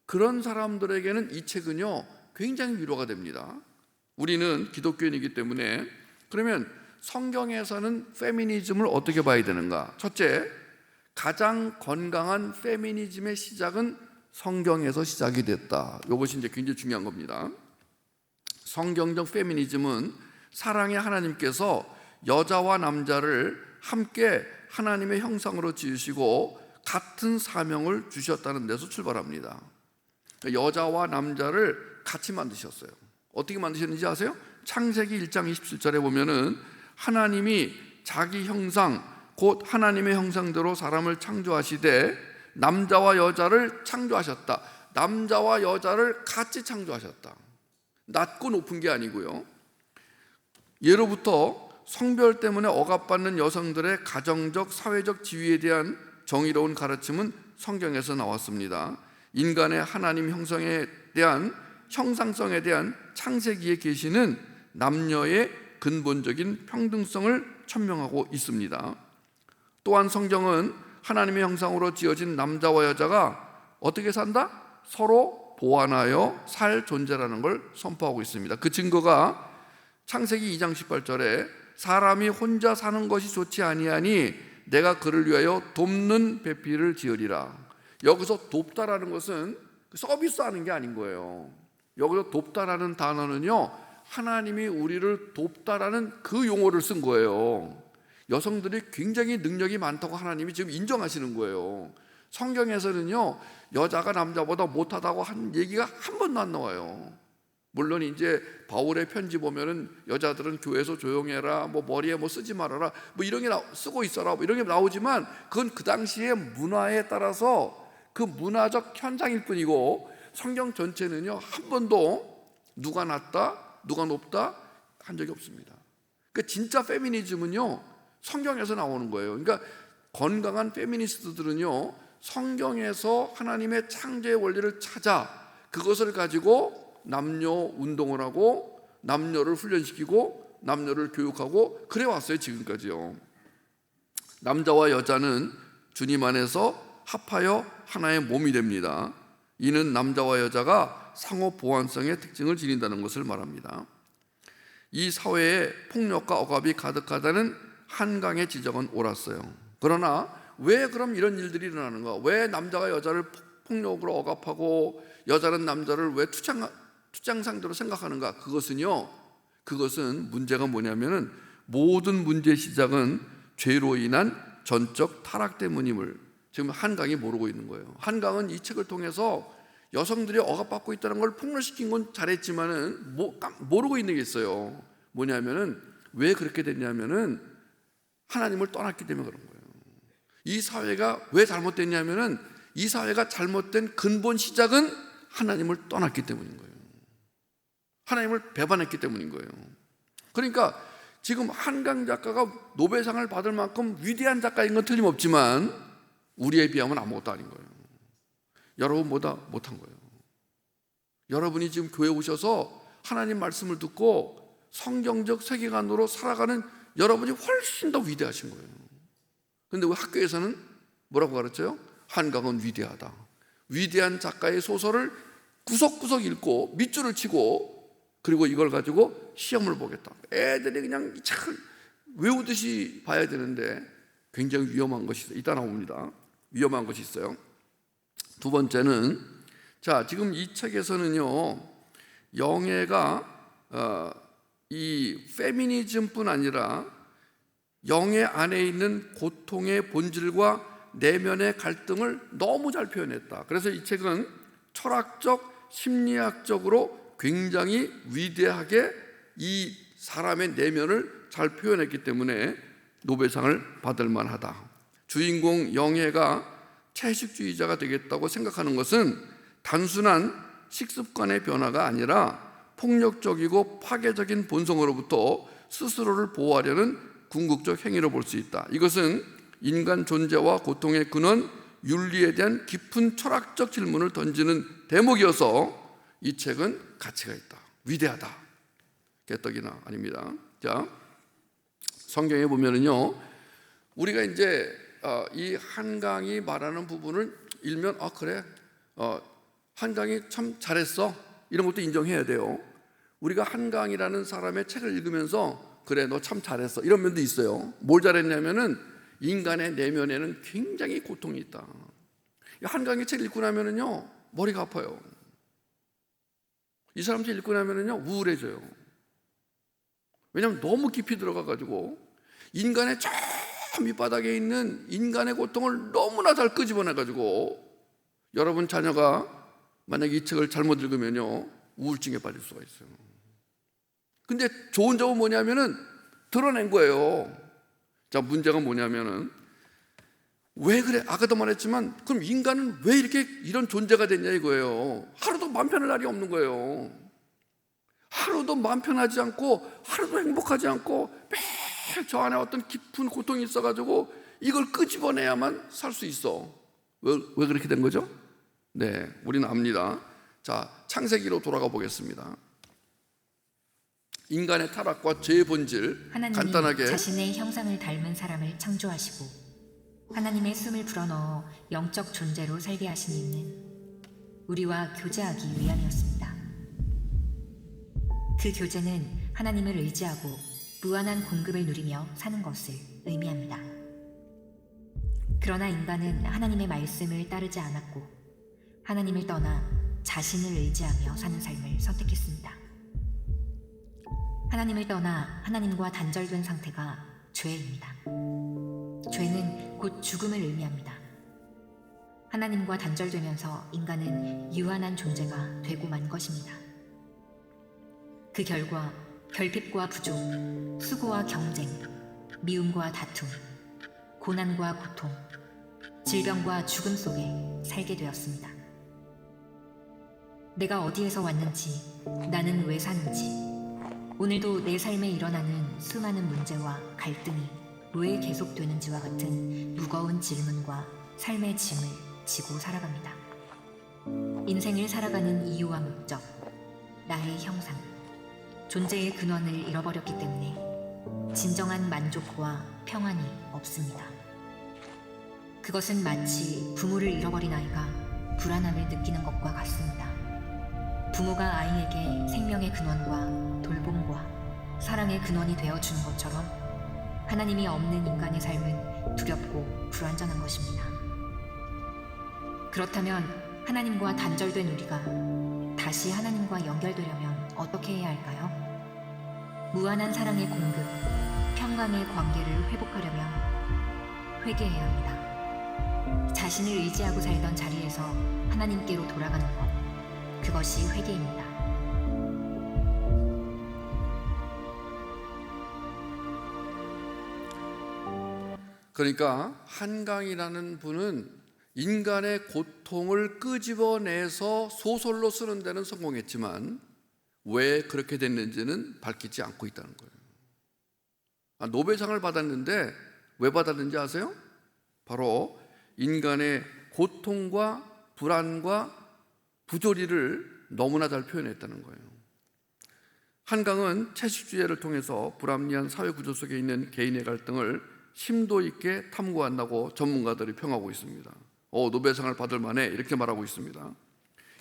그런 사람들에게는 이 책은요 굉장히 위로가 됩니다. 우리는 기독교인이기 때문에 그러면 성경에서는 페미니즘을 어떻게 봐야 되는가? 첫째, 가장 건강한 페미니즘의 시작은 성경에서 시작이 됐다. 이것이 이제 굉장히 중요한 겁니다. 성경적 페미니즘은 사랑의 하나님께서 여자와 남자를 함께 하나님의 형상으로 지으시고 같은 사명을 주셨다는 데서 출발합니다. 여자와 남자를 같이 만드셨어요. 어떻게 만드셨는지 아세요? 창세기 1장 27절에 보면은 하나님이 자기 형상 곧 하나님의 형상대로 사람을 창조하시되 남자와 여자를 창조하셨다. 남자와 여자를 같이 창조하셨다. 낮고 높은 게 아니고요. 예로부터 성별 때문에 억압받는 여성들의 가정적, 사회적 지위에 대한 정의로운 가르침은 성경에서 나왔습니다. 인간의 하나님 형성에 대한 형상성에 대한 창세기의 계시는 남녀의 근본적인 평등성을 천명하고 있습니다. 또한 성경은 하나님의 형상으로 지어진 남자와 여자가 어떻게 산다? 서로 보완하여 살 존재라는 걸 선포하고 있습니다. 그 증거가 창세기 2장 18절에 사람이 혼자 사는 것이 좋지 아니하니 내가 그를 위하여 돕는 배필을 지으리라. 여기서 돕다라는 것은 서비스하는 게 아닌 거예요. 여기서 돕다라는 단어는요 하나님이 우리를 돕다라는 그 용어를 쓴 거예요. 여성들이 굉장히 능력이 많다고 하나님이 지금 인정하시는 거예요. 성경에서는요 여자가 남자보다 못하다고 한 얘기가 한 번도 안 나와요. 물론 이제 바울의 편지 보면은 여자들은 교회에서 조용해라, 뭐 머리에 뭐 쓰지 말아라, 뭐 이런 게 쓰고 있어라, 뭐 이런 게 나오지만 그건 그 당시의 문화에 따라서 그 문화적 현상일 뿐이고 성경 전체는요 한 번도 누가 낮다, 누가 높다 한 적이 없습니다. 그러니까 진짜 페미니즘은요 성경에서 나오는 거예요. 그러니까 건강한 페미니스트들은요 성경에서 하나님의 창조의 원리를 찾아 그것을 가지고 남녀 운동을 하고 남녀를 훈련시키고 남녀를 교육하고 그래 왔어요. 지금까지요. 남자와 여자는 주님 안에서 합하여 하나의 몸이 됩니다. 이는 남자와 여자가 상호 보완성의 특징을 지닌다는 것을 말합니다. 이 사회에 폭력과 억압이 가득하다는 한강의 지적은 옳았어요. 그러나 왜 그럼 이런 일들이 일어나는가? 왜 남자가 여자를 폭력으로 억압하고 여자는 남자를 왜 투장 상대로 생각하는가? 그것은 문제가 뭐냐면은 모든 문제의 시작은 죄로 인한 전적 타락 때문임을 지금 한강이 모르고 있는 거예요. 한강은 이 책을 통해서 여성들이 억압받고 있다는 걸 폭로시킨 건 잘했지만은 모르고 있는 게 있어요. 뭐냐면은 왜 그렇게 됐냐면은 하나님을 떠났기 때문에 그런 거예요. 이 사회가 왜 잘못됐냐면은 이 사회가 잘못된 근본 시작은 하나님을 떠났기 때문인 거예요. 하나님을 배반했기 때문인 거예요. 그러니까 지금 한강 작가가 노벨상을 받을 만큼 위대한 작가인 건 틀림없지만 우리에 비하면 아무것도 아닌 거예요. 여러분보다 못한 거예요. 여러분이 지금 교회 오셔서 하나님 말씀을 듣고 성경적 세계관으로 살아가는 여러분이 훨씬 더 위대하신 거예요. 그런데 왜 학교에서는 뭐라고 가르쳐요? 한강은 위대하다. 위대한 작가의 소설을 구석구석 읽고 밑줄을 치고 그리고 이걸 가지고 시험을 보겠다. 애들이 그냥 참 외우듯이 봐야 되는데 굉장히 위험한 것이 있어요. 이따 나옵니다. 위험한 것이 있어요. 두 번째는 지금 이 책에서는요 영애가 이 페미니즘뿐 아니라 영애 안에 있는 고통의 본질과 내면의 갈등을 너무 잘 표현했다. 그래서 이 책은 철학적, 심리학적으로 굉장히 위대하게 이 사람의 내면을 잘 표현했기 때문에 노벨상을 받을 만하다. 주인공 영애가 채식주의자가 되겠다고 생각하는 것은 단순한 식습관의 변화가 아니라 폭력적이고 파괴적인 본성으로부터 스스로를 보호하려는 궁극적 행위로 볼 수 있다. 이것은 인간 존재와 고통의 근원, 윤리에 대한 깊은 철학적 질문을 던지는 대목이어서 이 책은 가치가 있다. 위대하다. 개떡이나 아닙니다. 성경에 보면은요, 우리가 이제 이 한강이 말하는 부분을 읽으면 그래, 한강이 참 잘했어. 이런 것도 인정해야 돼요. 우리가 한강이라는 사람의 책을 읽으면서 그래, 너 참 잘했어. 이런 면도 있어요. 뭘 잘했냐면은 인간의 내면에는 굉장히 고통이 있다. 한강의 책 읽고 나면은요 머리가 아파요. 이 사람 책 읽고 나면은요 우울해져요. 왜냐하면 너무 깊이 들어가가지고 인간의 저 밑바닥에 있는 인간의 고통을 너무나 잘 끄집어내가지고 여러분 자녀가 만약에 이 책을 잘못 읽으면요 우울증에 빠질 수가 있어요. 근데 좋은 점은 뭐냐면은 드러낸 거예요. 문제가 뭐냐면은 왜 그래? 아까도 말했지만 그럼 인간은 왜 이렇게 이런 존재가 됐냐 이거예요. 하루도 마음 편할 날이 없는 거예요. 하루도 마음 편하지 않고 하루도 행복하지 않고 매일 저 안에 어떤 깊은 고통이 있어가지고 이걸 끄집어내야만 살 수 있어. 왜 그렇게 된 거죠? 네, 우리는 압니다. 창세기로 돌아가 보겠습니다. 인간의 타락과 죄의 본질 하나님이 간단하게 자신의 형상을 닮은 사람을 창조하시고 하나님의 숨을 불어넣어 영적 존재로 살게 하신 이유는 우리와 교제하기 위함이었습니다. 그 교제는 하나님을 의지하고 무한한 공급을 누리며 사는 것을 의미합니다. 그러나 인간은 하나님의 말씀을 따르지 않았고 하나님을 떠나 자신을 의지하며 사는 삶을 선택했습니다. 하나님을 떠나 하나님과 단절된 상태가 죄입니다. 죄는 곧 죽음을 의미합니다. 하나님과 단절되면서 인간은 유한한 존재가 되고 만 것입니다. 그 결과 결핍과 부족, 수고와 경쟁, 미움과 다툼, 고난과 고통, 질병과 죽음 속에 살게 되었습니다. 내가 어디에서 왔는지, 나는 왜 사는지, 오늘도 내 삶에 일어나는 수많은 문제와 갈등이 왜 계속되는지와 같은 무거운 질문과 삶의 짐을 지고 살아갑니다. 인생을 살아가는 이유와 목적, 나의 형상, 존재의 근원을 잃어버렸기 때문에 진정한 만족과 평안이 없습니다. 그것은 마치 부모를 잃어버린 아이가 불안함을 느끼는 것과 같습니다. 부모가 아이에게 생명의 근원과 돌봄과 사랑의 근원이 되어주는 것처럼 하나님이 없는 인간의 삶은 두렵고 불완전한 것입니다. 그렇다면 하나님과 단절된 우리가 다시 하나님과 연결되려면 어떻게 해야 할까요? 무한한 사랑의 공급, 평강의 관계를 회복하려면 회개해야 합니다. 자신을 의지하고 살던 자리에서 하나님께로 돌아가는 것, 그것이 회개입니다. 그러니까 한강이라는 분은 인간의 고통을 끄집어내서 소설로 쓰는 데는 성공했지만 왜 그렇게 됐는지는 밝히지 않고 있다는 거예요. 노벨상을 받았는데 왜 받았는지 아세요? 바로 인간의 고통과 불안과 부조리를 너무나 잘 표현했다는 거예요. 한강은 채식주의를 통해서 불합리한 사회 구조 속에 있는 개인의 갈등을 심도 있게 탐구한다고 전문가들이 평하고 있습니다. 노벨상을 받을 만해 이렇게 말하고 있습니다.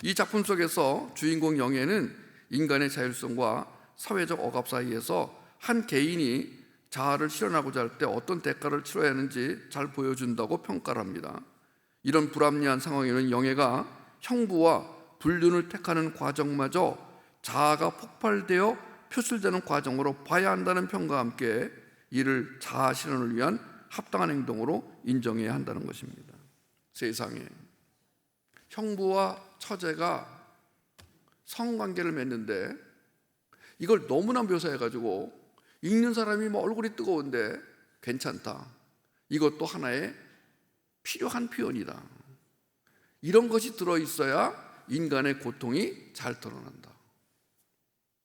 이 작품 속에서 주인공 영애는 인간의 자율성과 사회적 억압 사이에서 한 개인이 자아를 실현하고자 할 때 어떤 대가를 치러야 하는지 잘 보여준다고 평가를 합니다. 이런 불합리한 상황에는 영애가 형부와 불륜을 택하는 과정마저 자아가 폭발되어 표출되는 과정으로 봐야 한다는 평가와 함께 이를 자아 실현을 위한 합당한 행동으로 인정해야 한다는 것입니다. 세상에 형부와 처제가 성관계를 맺는데 이걸 너무나 묘사해가지고 읽는 사람이 얼굴이 뜨거운데 괜찮다. 이것도 하나의 필요한 표현이다. 이런 것이 들어있어야 인간의 고통이 잘 드러난다.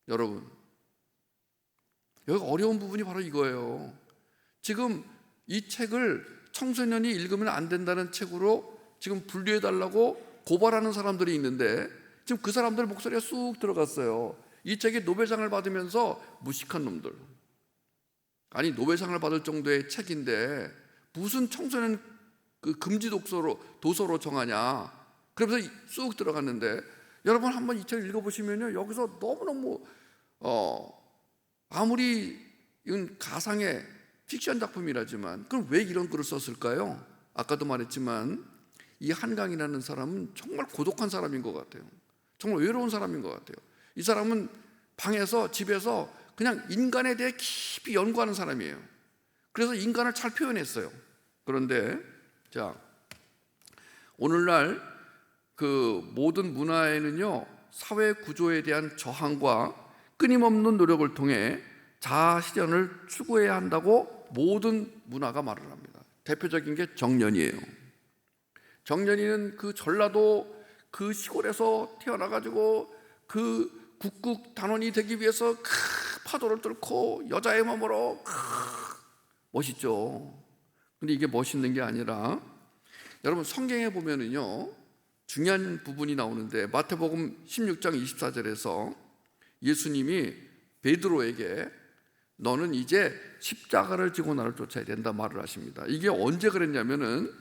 여러분, 여기 어려운 부분이 바로 이거예요. 지금 이 책을 청소년이 읽으면 안 된다는 책으로 지금 분류해달라고 고발하는 사람들이 있는데 지금 그 사람들 목소리가 쑥 들어갔어요. 이 책이 노벨상을 받으면서 무식한 놈들. 아니, 노벨상을 받을 정도의 책인데 무슨 청소년 금지 도서로 정하냐. 그러면서 쑥 들어갔는데 여러분 한번 이 책을 읽어보시면요, 여기서 너무너무 아무리 이건 가상의 픽션 작품이라지만 그럼 왜 이런 글을 썼을까요? 아까도 말했지만 이 한강이라는 사람은 정말 고독한 사람인 것 같아요. 정말 외로운 사람인 것 같아요. 이 사람은 방에서 집에서 그냥 인간에 대해 깊이 연구하는 사람이에요. 그래서 인간을 잘 표현했어요. 그런데 자, 오늘날 그 모든 문화에는요, 사회 구조에 대한 저항과 끊임없는 노력을 통해 자아 실현을 추구해야 한다고 모든 문화가 말을 합니다. 대표적인 게 정년이에요. 정년이는 그 전라도 그 시골에서 태어나가지고 그 국국 단원이 되기 위해서 파도를 뚫고 여자의 몸으로 멋있죠. 근데 이게 멋있는 게 아니라 여러분 성경에 보면은요, 중요한 부분이 나오는데 마태복음 16장 24절에서 예수님이 베드로에게 너는 이제 십자가를 지고 나를 쫓아야 된다 말을 하십니다. 이게 언제 그랬냐면은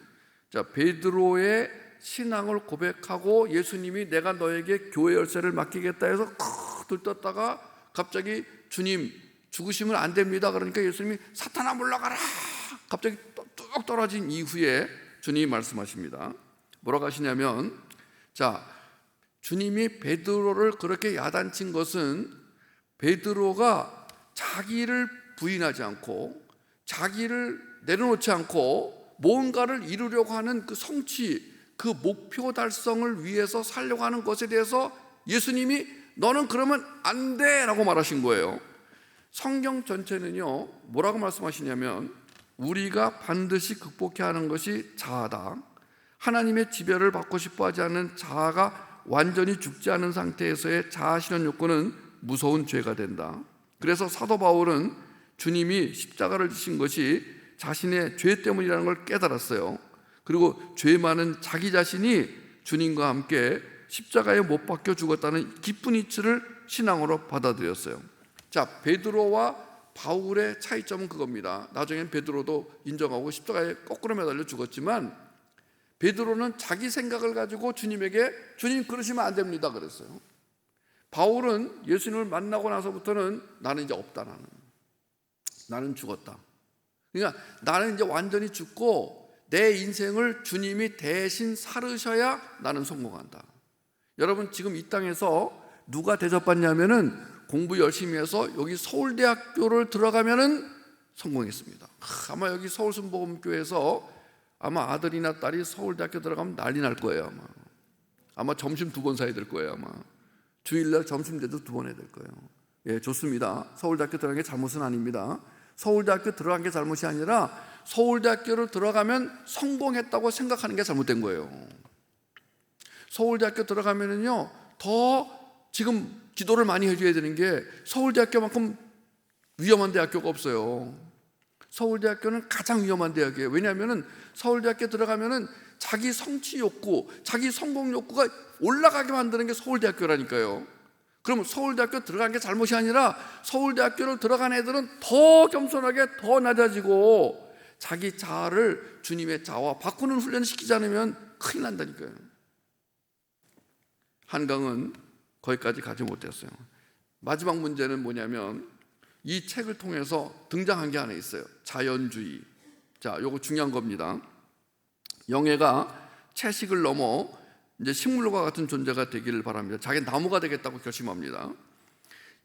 베드로의 신앙을 고백하고 예수님이 내가 너에게 교회 열쇠를 맡기겠다 해서 들떴다가 갑자기 주님 죽으시면 안 됩니다. 그러니까 예수님이 사탄아 물러가라. 갑자기 뚝 떨어진 이후에 주님이 말씀하십니다. 뭐라고 하시냐면 주님이 베드로를 그렇게 야단친 것은 베드로가 자기를 부인하지 않고 자기를 내려놓지 않고 뭔가를 이루려고 하는 그 성취, 그 목표 달성을 위해서 살려고 하는 것에 대해서 예수님이 너는 그러면 안 돼 라고 말하신 거예요. 성경 전체는요, 뭐라고 말씀하시냐면 우리가 반드시 극복해야 하는 것이 자아다. 하나님의 지배를 받고 싶어 하지 않는 자아가 완전히 죽지 않은 상태에서의 자아 실현 욕구는 무서운 죄가 된다. 그래서 사도 바울은 주님이 십자가를 지신 것이 자신의 죄 때문이라는 걸 깨달았어요. 그리고 죄 많은 자기 자신이 주님과 함께 십자가에 못 박혀 죽었다는 기쁜 이치를 신앙으로 받아들였어요. 자, 베드로와 바울의 차이점은 그겁니다. 나중엔 베드로도 인정하고 십자가에 거꾸로 매달려 죽었지만 베드로는 자기 생각을 가지고 주님에게 주님 그러시면 안 됩니다 그랬어요. 바울은 예수님을 만나고 나서부터는 나는 이제 없다, 나는 죽었다. 그러니까 나는 이제 완전히 죽고 내 인생을 주님이 대신 살으셔야 나는 성공한다. 여러분 지금 이 땅에서 누가 대접받냐면은 공부 열심히 해서 여기 서울대학교를 들어가면은 성공했습니다. 아마 여기 서울순복음교회에서 아마 아들이나 딸이 서울대학교 들어가면 난리 날 거예요. 아마 점심 2번 사야 될 거예요. 아마 주일날 점심 때도 2번 해야 될 거예요. 예, 좋습니다. 서울대학교 들어간 게 잘못은 아닙니다. 서울대학교 들어간 게 잘못이 아니라 서울대학교를 들어가면 성공했다고 생각하는 게 잘못된 거예요. 서울대학교 들어가면은요 더 지금 기도를 많이 해줘야 되는 게 서울대학교만큼 위험한 대학교가 없어요. 서울대학교는 가장 위험한 대학이에요. 왜냐하면은 서울대학교 들어가면은 자기 성취 욕구, 자기 성공 욕구가 올라가게 만드는 게 서울대학교라니까요. 그럼 서울대학교 들어간 게 잘못이 아니라 서울대학교를 들어간 애들은 더 겸손하게 더 낮아지고 자기 자아를 주님의 자아와 바꾸는 훈련을 시키지 않으면 큰일 난다니까요. 한강은 거기까지 가지 못했어요. 마지막 문제는 뭐냐면 이 책을 통해서 등장한 게 하나 있어요. 자연주의. 자, 요거 중요한 겁니다. 영애가 채식을 넘어 이제 식물과 같은 존재가 되기를 바랍니다. 자기 나무가 되겠다고 결심합니다.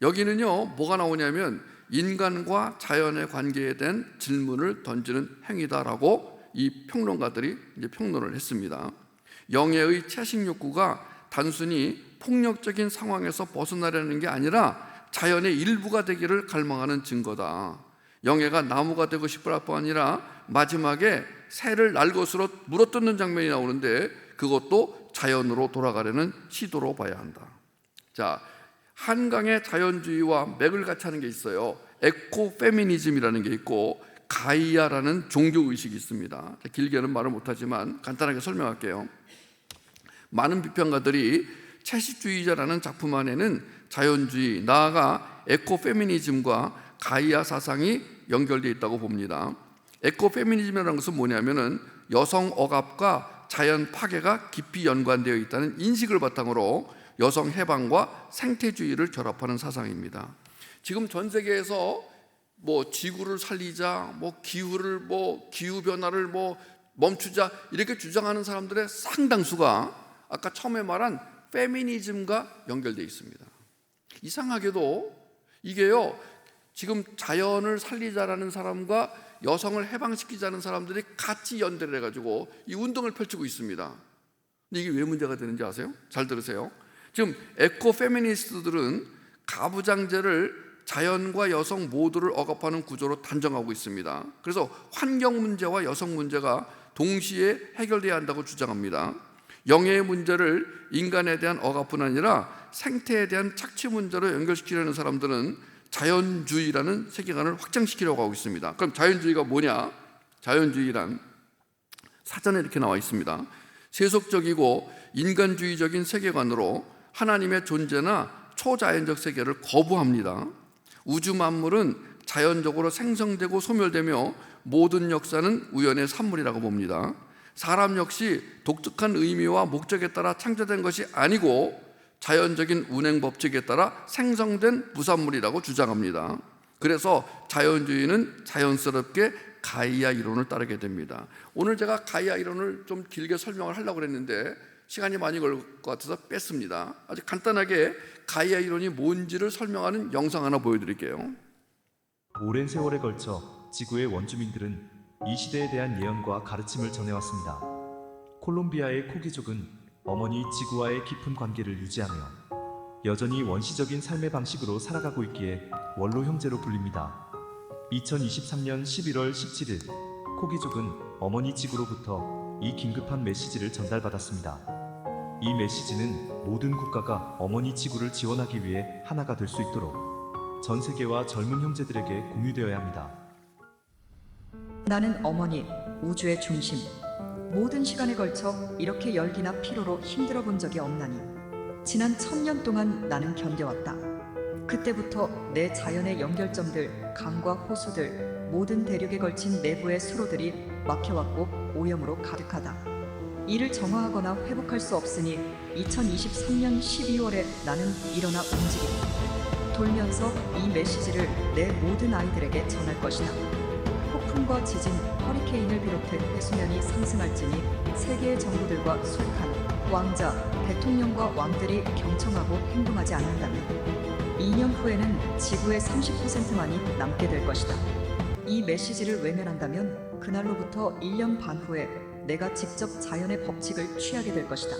여기는요 뭐가 나오냐면 인간과 자연의 관계에 대한 질문을 던지는 행위다라고 이 평론가들이 이제 평론을 했습니다. 영애의 채식 욕구가 단순히 폭력적인 상황에서 벗어나려는 게 아니라 자연의 일부가 되기를 갈망하는 증거다. 영애가 나무가 되고 싶을 뿐 아니라 마지막에 새를 날것으로 물어뜯는 장면이 나오는데 그것도 자연으로 돌아가려는 시도로 봐야 한다. 자, 한강의 자연주의와 맥을 같이 하는 게 있어요. 에코페미니즘이라는 게 있고 가이아라는 종교의식이 있습니다. 길게는 말을 못하지만 간단하게 설명할게요. 많은 비평가들이 채식주의자라는 작품 안에는 자연주의, 나아가 에코페미니즘과 가이아 사상이 연결되어 있다고 봅니다. 에코페미니즘이라는 것은 뭐냐면은 여성 억압과 자연 파괴가 깊이 연관되어 있다는 인식을 바탕으로 여성 해방과 생태주의를 결합하는 사상입니다. 지금 전 세계에서 뭐 지구를 살리자, 뭐 기후를 기후 변화를 멈추자 이렇게 주장하는 사람들의 상당수가 아까 처음에 말한 페미니즘과 연결되어 있습니다. 이상하게도 이게요 지금 자연을 살리자라는 사람과 여성을 해방시키자는 사람들이 같이 연대를 해가지고 이 운동을 펼치고 있습니다. 근데 이게 왜 문제가 되는지 아세요? 잘 들으세요. 지금 에코페미니스트들은 가부장제를 자연과 여성 모두를 억압하는 구조로 단정하고 있습니다. 그래서 환경 문제와 여성 문제가 동시에 해결돼야 한다고 주장합니다. 영예의 문제를 인간에 대한 억압뿐 아니라 생태에 대한 착취 문제로 연결시키려는 사람들은 자연주의라는 세계관을 확장시키려고 하고 있습니다. 그럼 자연주의가 뭐냐? 자연주의란 사전에 이렇게 나와 있습니다. 세속적이고 인간주의적인 세계관으로 하나님의 존재나 초자연적 세계를 거부합니다. 우주 만물은 자연적으로 생성되고 소멸되며 모든 역사는 우연의 산물이라고 봅니다. 사람 역시 독특한 의미와 목적에 따라 창조된 것이 아니고 자연적인 운행 법칙에 따라 생성된 부산물이라고 주장합니다. 그래서 자연주의는 자연스럽게 가이아 이론을 따르게 됩니다. 오늘 제가 가이아 이론을 좀 길게 설명을 하려고 했는데 시간이 많이 걸릴 것 같아서 뺐습니다. 아주 간단하게 가이아 이론이 뭔지를 설명하는 영상 하나 보여드릴게요. 오랜 세월에 걸쳐 지구의 원주민들은 이 시대에 대한 예언과 가르침을 전해왔습니다. 콜롬비아의 코기족은 어머니 지구와의 깊은 관계를 유지하며 여전히 원시적인 삶의 방식으로 살아가고 있기에 원로 형제로 불립니다. 2023년 11월 17일 코기족은 어머니 지구로부터 이 긴급한 메시지를 전달받았습니다. 이 메시지는 모든 국가가 어머니 지구를 지원하기 위해 하나가 될 수 있도록 전 세계와 젊은 형제들에게 공유되어야 합니다. 나는 어머니, 우주의 중심. 모든 시간에 걸쳐 이렇게 열기나 피로로 힘들어 본 적이 없나니 지난 1000년 동안 나는 견뎌왔다. 그때부터 내 자연의 연결점들, 강과 호수들, 모든 대륙에 걸친 내부의 수로들이 막혀왔고 오염으로 가득하다. 이를 정화하거나 회복할 수 없으니 2023년 12월에 나는 일어나 움직인다. 돌면서 이 메시지를 내 모든 아이들에게 전할 것이다. 폭풍과 지진, 허리케인을 비롯해 해수면이 상승할지니 세계의 정부들과 술탄, 왕자, 대통령과 왕들이 경청하고 행동하지 않는다면 2년 후에는 지구의 30%만이 남게 될 것이다. 이 메시지를 외면한다면 그날로부터 1년 반 후에 내가 직접 자연의 법칙을 취하게 될 것이다.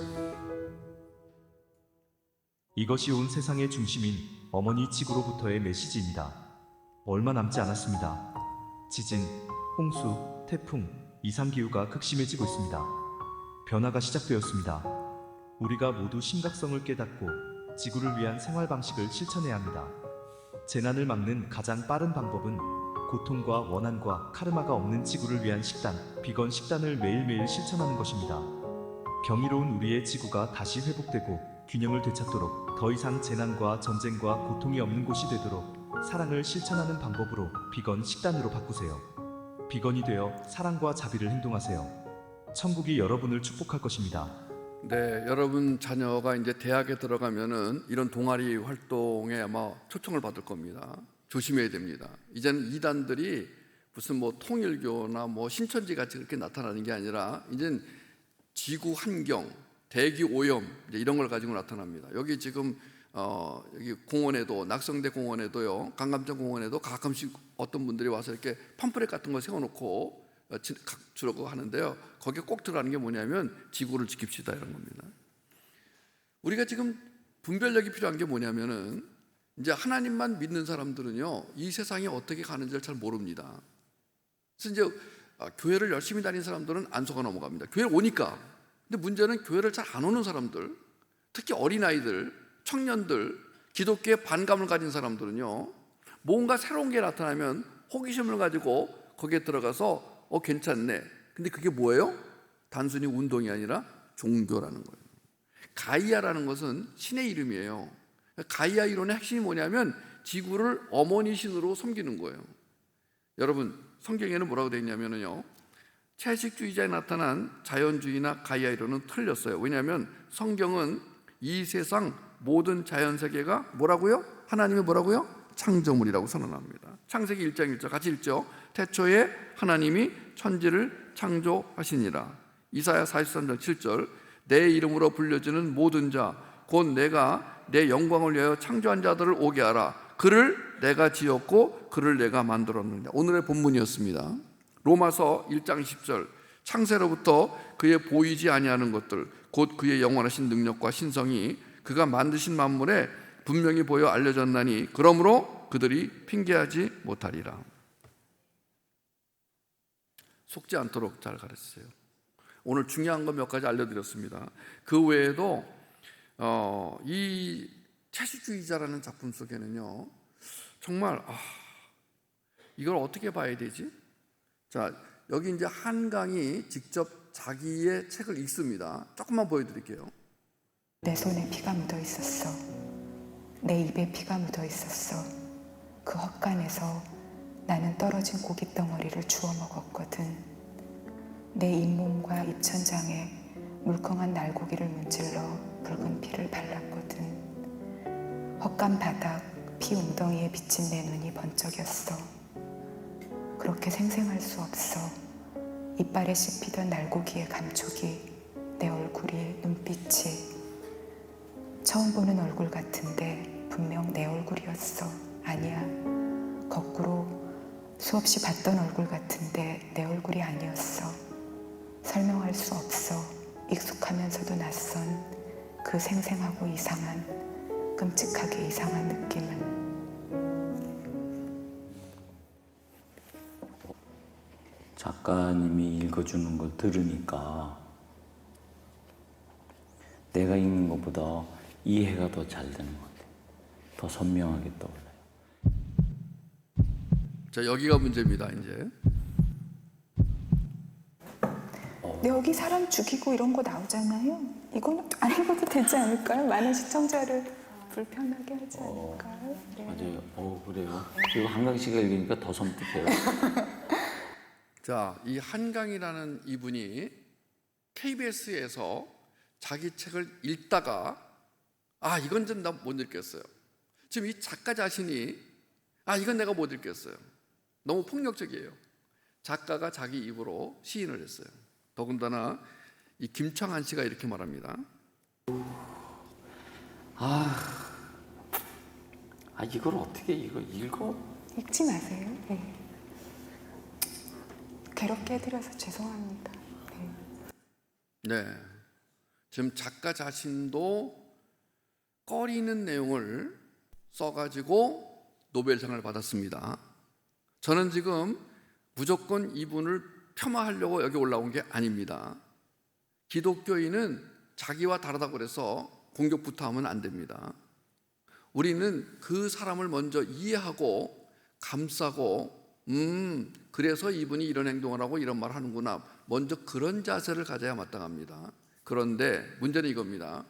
이것이 온 세상의 중심인 어머니 지구로부터의 메시지입니다. 얼마 남지 않았습니다. 지진, 홍수, 태풍, 이상기후가 극심해지고 있습니다. 변화가 시작되었습니다. 우리가 모두 심각성을 깨닫고 지구를 위한 생활 방식을 실천해야 합니다. 재난을 막는 가장 빠른 방법은 고통과 원한과 카르마가 없는 지구를 위한 식단, 비건 식단을 매일매일 실천하는 것입니다. 경이로운 우리의 지구가 다시 회복되고 균형을 되찾도록 더 이상 재난과 전쟁과 고통이 없는 곳이 되도록 사랑을 실천하는 방법으로 비건 식단으로 바꾸세요. 비건이 되어 사랑과 자비를 행동하세요. 천국이 여러분을 축복할 것입니다. 네, 여러분 자녀가 이제 대학에 들어가면은 이런 동아리 활동에 아마 초청을 받을 겁니다. 조심해야 됩니다. 이제는 이단들이 무슨 뭐 통일교나 뭐 신천지 같이 그렇게 나타나는 게 아니라 이제는 지구 환경, 대기 오염 이런 걸 가지고 나타납니다. 여기 지금 여기 공원에도 낙성대 공원에도요, 강감정 공원에도 가끔씩 어떤 분들이 와서 이렇게 팜프렛 같은 거 세워놓고 주려고 하는데요. 거기에 꼭 들어가는 게 뭐냐면 지구를 지킵시다 이런 겁니다. 우리가 지금 분별력이 필요한 게 뭐냐면은 이제 하나님만 믿는 사람들은요, 이 세상이 어떻게 가는지를 잘 모릅니다. 그래서 이제 교회를 열심히 다니는 사람들은 안 속아 넘어갑니다. 교회 오니까. 근데 문제는 교회를 잘 안 오는 사람들, 특히 어린아이들, 청년들, 기독교에 반감을 가진 사람들은요, 뭔가 새로운 게 나타나면 호기심을 가지고 거기에 들어가서 괜찮네. 근데 그게 뭐예요? 단순히 운동이 아니라 종교라는 거예요. 가이아라는 것은 신의 이름이에요. 가이아 이론의 핵심이 뭐냐면 지구를 어머니 신으로 섬기는 거예요. 여러분, 성경에는 뭐라고 되어 있냐면요, 채식주의자에 나타난 자연주의나 가이아 이론은 틀렸어요. 왜냐하면 성경은 이 세상 모든 자연세계가 뭐라고요? 하나님의 뭐라고요? 창조물이라고 선언합니다. 창세기 1장 1절 같이 읽죠. 태초에 하나님이 천지를 창조하시니라. 이사야 43장 7절 내 이름으로 불려지는 모든 자 곧 내가 내 영광을 위하여 창조한 자들을 오게 하라. 그를 내가 지었고 그를 내가 만들었느냐. 오늘의 본문이었습니다. 로마서 1장 10절 창세로부터 그의 보이지 아니하는 것들 곧 그의 영원하신 능력과 신성이 그가 만드신 만물에 분명히 보여 알려졌나니 그러므로 그들이 핑계하지 못하리라. 속지 않도록 잘 가르치세요. 오늘 중요한 거 몇 가지 알려드렸습니다. 그 외에도 이 채식주의자라는 작품 속에는요, 정말 이걸 어떻게 봐야 되지? 자, 여기 이제 한강이 직접 자기의 책을 읽습니다. 조금만 보여드릴게요. 내 손에 피가 묻어 있었어. 내 입에 피가 묻어 있었어. 그 헛간에서 나는 떨어진 고기 덩어리를 주워 먹었거든. 내 잇몸과 입천장에 물컹한 날고기를 문질러 붉은 피를 발랐거든. 헛간 바닥 피 웅덩이에 비친 내 눈이 번쩍였어. 그렇게 생생할 수 없어. 이빨에 씹히던 날고기의 감촉이, 내 얼굴이, 눈빛이. 처음 보는 얼굴 같은데 분명 내 얼굴이었어. 아니야. 거꾸로 수없이 봤던 얼굴 같은데 내 얼굴이 아니었어. 설명할 수 없어. 익숙하면서도 낯선 그 생생하고 이상한, 끔찍하게 이상한 느낌은. 작가님이 읽어주는 걸 들으니까 내가 읽는 것보다 이해가 더 잘 되는 것 같아요. 더 선명하게 떠올라요. 자, 여기가 문제입니다. 이제 여기 사람 죽이고 이런 거 나오잖아요. 이건 안 읽어도 되지 않을까요? 많은 시청자를 불편하게 하지 않을까요? 네. 맞아요. 그래요. 그리고 한강 씨가 읽으니까 더 섬뜩해요. 자, 이 한강이라는 이분이 KBS에서 자기 책을 읽다가 이건 좀 나 못 읽겠어요. 지금 이 작가 자신이 이건 내가 못 읽겠어요. 너무 폭력적이에요. 작가가 자기 입으로 시인을 했어요. 더군다나 이 김창한 씨가 이렇게 말합니다. 이걸 어떻게 이거 읽어? 읽지 마세요. 네. 괴롭게 해드려서 죄송합니다. 네, 지금 작가 자신도 꺼리는 내용을 써가지고 노벨상을 받았습니다. 저는 지금 무조건 이분을 폄하하려고 여기 올라온 게 아닙니다. 기독교인은 자기와 다르다고 그래서 공격부터 하면 안 됩니다. 우리는 그 사람을 먼저 이해하고 감싸고 그래서 이분이 이런 행동을 하고 이런 말을 하는구나, 먼저 그런 자세를 가져야 마땅합니다. 그런데 문제는 이겁니다.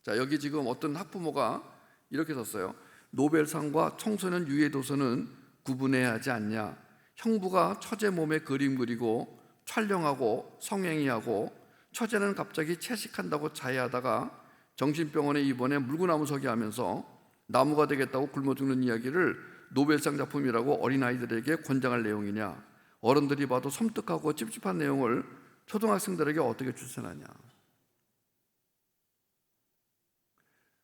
자, 여기 지금 어떤 학부모가 이렇게 썼어요. 노벨상과 청소년 유해 도서는 구분해야 하지 않냐. 형부가 처제 몸에 그림 그리고 촬영하고 성행위하고 처제는 갑자기 채식한다고 자해하다가 정신병원에 입원해 물구나무 서기 하면서 나무가 되겠다고 굶어 죽는 이야기를 노벨상 작품이라고 어린아이들에게 권장할 내용이냐. 어른들이 봐도 섬뜩하고 찝찝한 내용을 초등학생들에게 어떻게 추천하냐.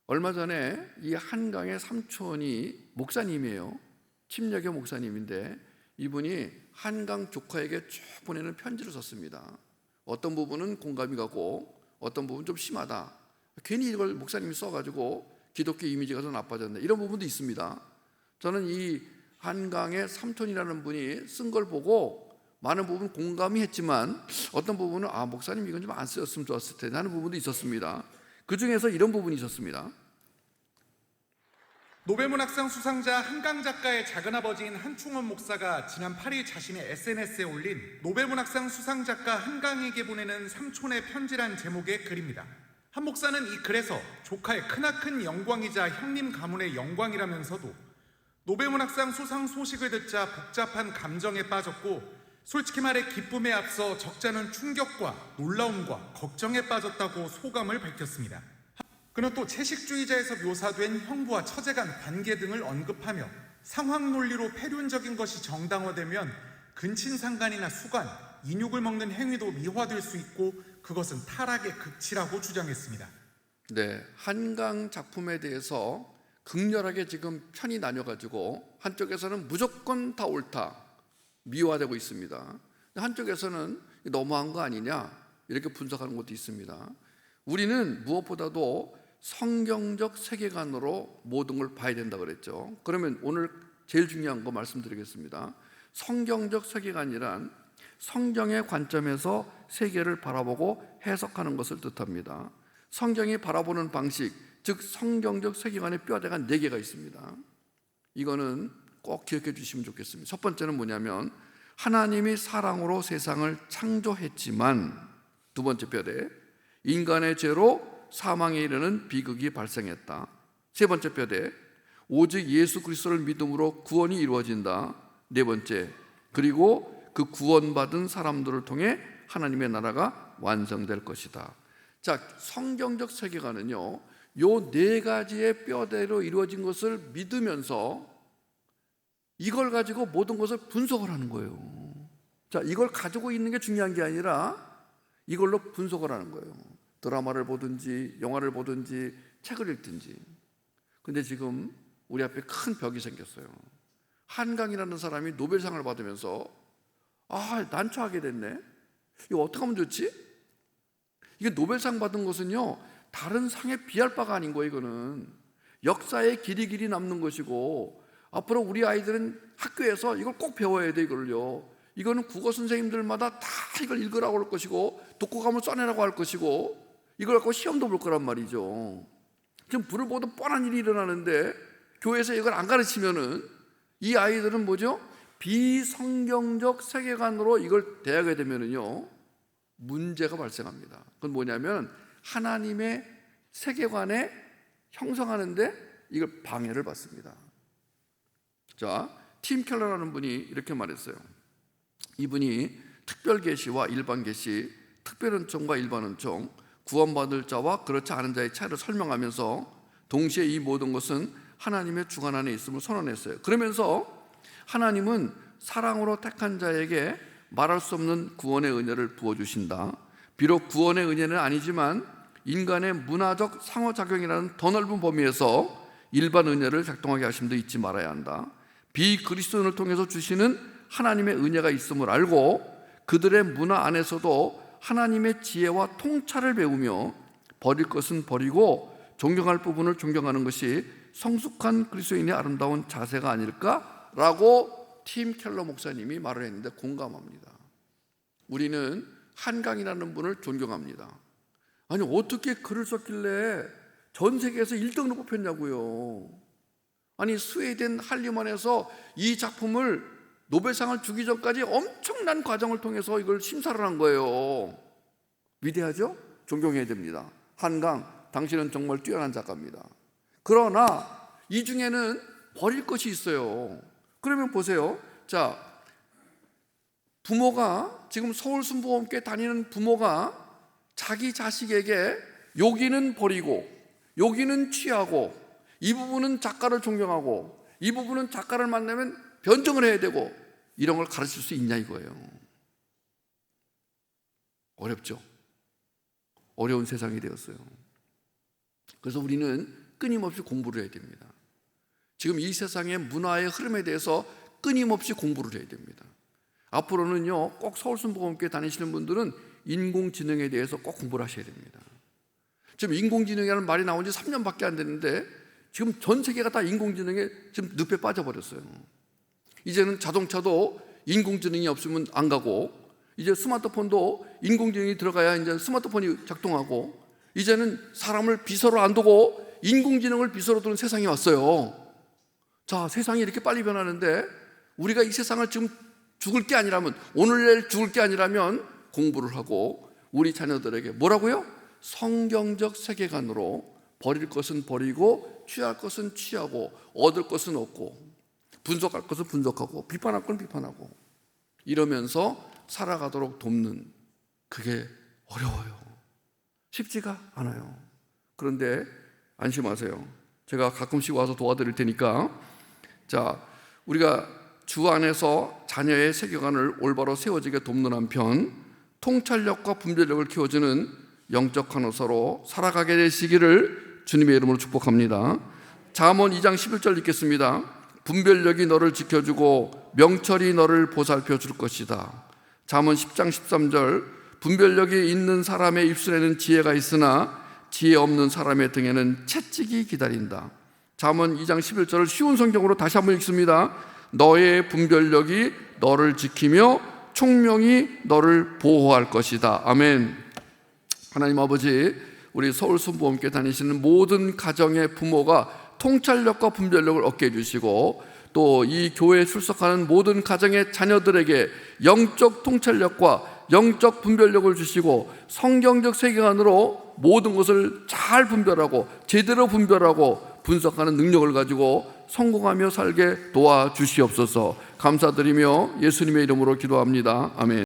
얼마 전에 이 한강의 삼촌이 목사님이에요. 침략의 목사님인데 이분이 한강 조카에게 쭉 보내는 편지를 썼습니다. 어떤 부분은 공감이 가고 어떤 부분은 좀 심하다. 괜히 이걸 목사님이 써가지고 기독교 이미지가 더 나빠졌네, 이런 부분도 있습니다. 저는 이 한강의 삼촌이라는 분이 쓴 걸 보고 많은 부분 공감이 했지만 어떤 부분은 목사님 이건 좀 안 쓰였으면 좋았을 텐데 하는 부분도 있었습니다. 그 중에서 이런 부분이 있었습니다. 노벨문학상 수상자 한강 작가의 작은아버지인 한충원 목사가 지난 8일 자신의 SNS에 올린 노벨문학상 수상 작가 한강에게 보내는 삼촌의 편지란 제목의 글입니다. 한 목사는 이 글에서 조카의 크나큰 영광이자 형님 가문의 영광이라면서도 노벨문학상 수상 소식을 듣자 복잡한 감정에 빠졌고, 솔직히 말해 기쁨에 앞서 적잖은 충격과 놀라움과 걱정에 빠졌다고 소감을 밝혔습니다. 그는 또 채식주의자에서 묘사된 형부와 처제 간 관계 등을 언급하며 상황 논리로 패륜적인 것이 정당화되면 근친상간이나 수간, 인육을 먹는 행위도 미화될 수 있고 그것은 타락의 극치라고 주장했습니다. 네, 한강 작품에 대해서 극렬하게 지금 편이 나뉘어가지고 한쪽에서는 무조건 다 옳다, 미화되고 있습니다. 한쪽에서는 너무한 거 아니냐, 이렇게 분석하는 것도 있습니다. 우리는 무엇보다도 성경적 세계관으로 모든 걸 봐야 된다 그랬죠. 그러면 오늘 제일 중요한 거 말씀드리겠습니다. 성경적 세계관이란 성경의 관점에서 세계를 바라보고 해석하는 것을 뜻합니다. 성경이 바라보는 방식, 즉 성경적 세계관의 뼈대가 4개가 있습니다. 이거는 꼭 기억해 주시면 좋겠습니다. 첫 번째는 뭐냐면 하나님이 사랑으로 세상을 창조했지만, 두 번째 뼈대, 인간의 죄로 사망에 이르는 비극이 발생했다. 세 번째 뼈대, 오직 예수 그리스도를 믿음으로 구원이 이루어진다. 네 번째, 그리고 그 구원받은 사람들을 통해 하나님의 나라가 완성될 것이다. 자, 성경적 세계관은요, 요 4가지의 뼈대로 이루어진 것을 믿으면서 이걸 가지고 모든 것을 분석을 하는 거예요. 자, 이걸 가지고 있는 게 중요한 게 아니라 이걸로 분석을 하는 거예요. 드라마를 보든지 영화를 보든지 책을 읽든지. 근데 지금 우리 앞에 큰 벽이 생겼어요. 한강이라는 사람이 노벨상을 받으면서 난처하게 됐네. 이거 어떻게 하면 좋지? 이게 노벨상 받은 것은요, 다른 상에 비할 바가 아닌 거예요. 이거는 역사에 길이 남는 것이고, 앞으로 우리 아이들은 학교에서 이걸 꼭 배워야 돼. 이걸요, 이거는 국어 선생님들마다 다 이걸 읽으라고 할 것이고 독후감을 써내라고 할 것이고 이걸 갖고 시험도 볼 거란 말이죠. 지금 불을 보도 뻔한 일이 일어나는데 교회에서 이걸 안 가르치면은 이 아이들은 뭐죠? 비성경적 세계관으로 이걸 대하게 되면은요, 문제가 발생합니다. 그건 뭐냐면 하나님의 세계관에 형성하는데 이걸 방해를 받습니다. 자, 팀 켈러라는 분이 이렇게 말했어요. 이분이 특별 계시와 일반 계시, 특별 은총과 일반 은총, 구원받을 자와 그렇지 않은 자의 차이를 설명하면서 동시에 이 모든 것은 하나님의 주관 안에 있음을 선언했어요. 그러면서 하나님은 사랑으로 택한 자에게 말할 수 없는 구원의 은혜를 부어주신다. 비록 구원의 은혜는 아니지만 인간의 문화적 상호작용이라는 더 넓은 범위에서 일반 은혜를 작동하게 하심도 잊지 말아야 한다. 비그리스도인을 통해서 주시는 하나님의 은혜가 있음을 알고 그들의 문화 안에서도 하나님의 지혜와 통찰을 배우며 버릴 것은 버리고 존경할 부분을 존경하는 것이 성숙한 그리스도인의 아름다운 자세가 아닐까라고 팀 켈러 목사님이 말을 했는데 공감합니다. 우리는 한강이라는 분을 존경합니다. 아니 어떻게 글을 썼길래 전 세계에서 1등으로 뽑혔냐고요. 아니 스웨덴 한림원에서 이 작품을 노벨상을 주기 전까지 엄청난 과정을 통해서 이걸 심사를 한 거예요. 위대하죠? 존경해야 됩니다. 한강, 당신은 정말 뛰어난 작가입니다. 그러나 이 중에는 버릴 것이 있어요. 그러면 보세요. 자, 부모가 지금 서울순복음교회 다니는 부모가 자기 자식에게 여기는 버리고 여기는 취하고 이 부분은 작가를 존경하고 이 부분은 작가를 만나면 변증을 해야 되고 이런 걸 가르칠 수 있냐 이거예요. 어렵죠. 어려운 세상이 되었어요. 그래서 우리는 끊임없이 공부를 해야 됩니다. 지금 이 세상의 문화의 흐름에 대해서 끊임없이 공부를 해야 됩니다. 앞으로는요, 꼭 서울순복음교회 다니시는 분들은 인공지능에 대해서 꼭 공부를 하셔야 됩니다. 지금 인공지능이라는 말이 나온 지 3년밖에 안 됐는데 지금 전 세계가 다 인공지능에 지금 늪에 빠져버렸어요. 이제는 자동차도 인공지능이 없으면 안 가고 이제 스마트폰도 인공지능이 들어가야 이제 스마트폰이 작동하고 이제는 사람을 비서로 안 두고 인공지능을 비서로 두는 세상이 왔어요. 자, 세상이 이렇게 빨리 변하는데 우리가 이 세상을 지금 죽을 게 아니라면 오늘 내일 죽을 게 아니라면 공부를 하고 우리 자녀들에게 뭐라고요? 성경적 세계관으로 버릴 것은 버리고 취할 것은 취하고 얻을 것은 얻고 분석할 것은 분석하고 비판할 건 비판하고 이러면서 살아가도록 돕는 그게 어려워요. 쉽지가 않아요. 그런데 안심하세요. 제가 가끔씩 와서 도와드릴 테니까 자, 우리가 주 안에서 자녀의 세계관을 올바로 세워지게 돕는 한편 통찰력과 분별력을 키워주는 영적 간호사로 살아가게 되시기를 주님의 이름으로 축복합니다. 잠언 2장 11절 읽겠습니다. 분별력이 너를 지켜주고 명철이 너를 보살펴 줄 것이다. 잠언 10장 13절 분별력이 있는 사람의 입술에는 지혜가 있으나 지혜 없는 사람의 등에는 채찍이 기다린다. 잠언 2장 11절을 쉬운 성경으로 다시 한번 읽습니다. 너의 분별력이 너를 지키며 총명이 너를 보호할 것이다. 아멘. 하나님 아버지, 우리 서울순복음교회 다니시는 모든 가정의 부모가 통찰력과 분별력을 얻게 해주시고 또 이 교회에 출석하는 모든 가정의 자녀들에게 영적 통찰력과 영적 분별력을 주시고 성경적 세계관으로 모든 것을 잘 분별하고 제대로 분별하고 분석하는 능력을 가지고 성공하며 살게 도와주시옵소서. 감사드리며 예수님의 이름으로 기도합니다. 아멘.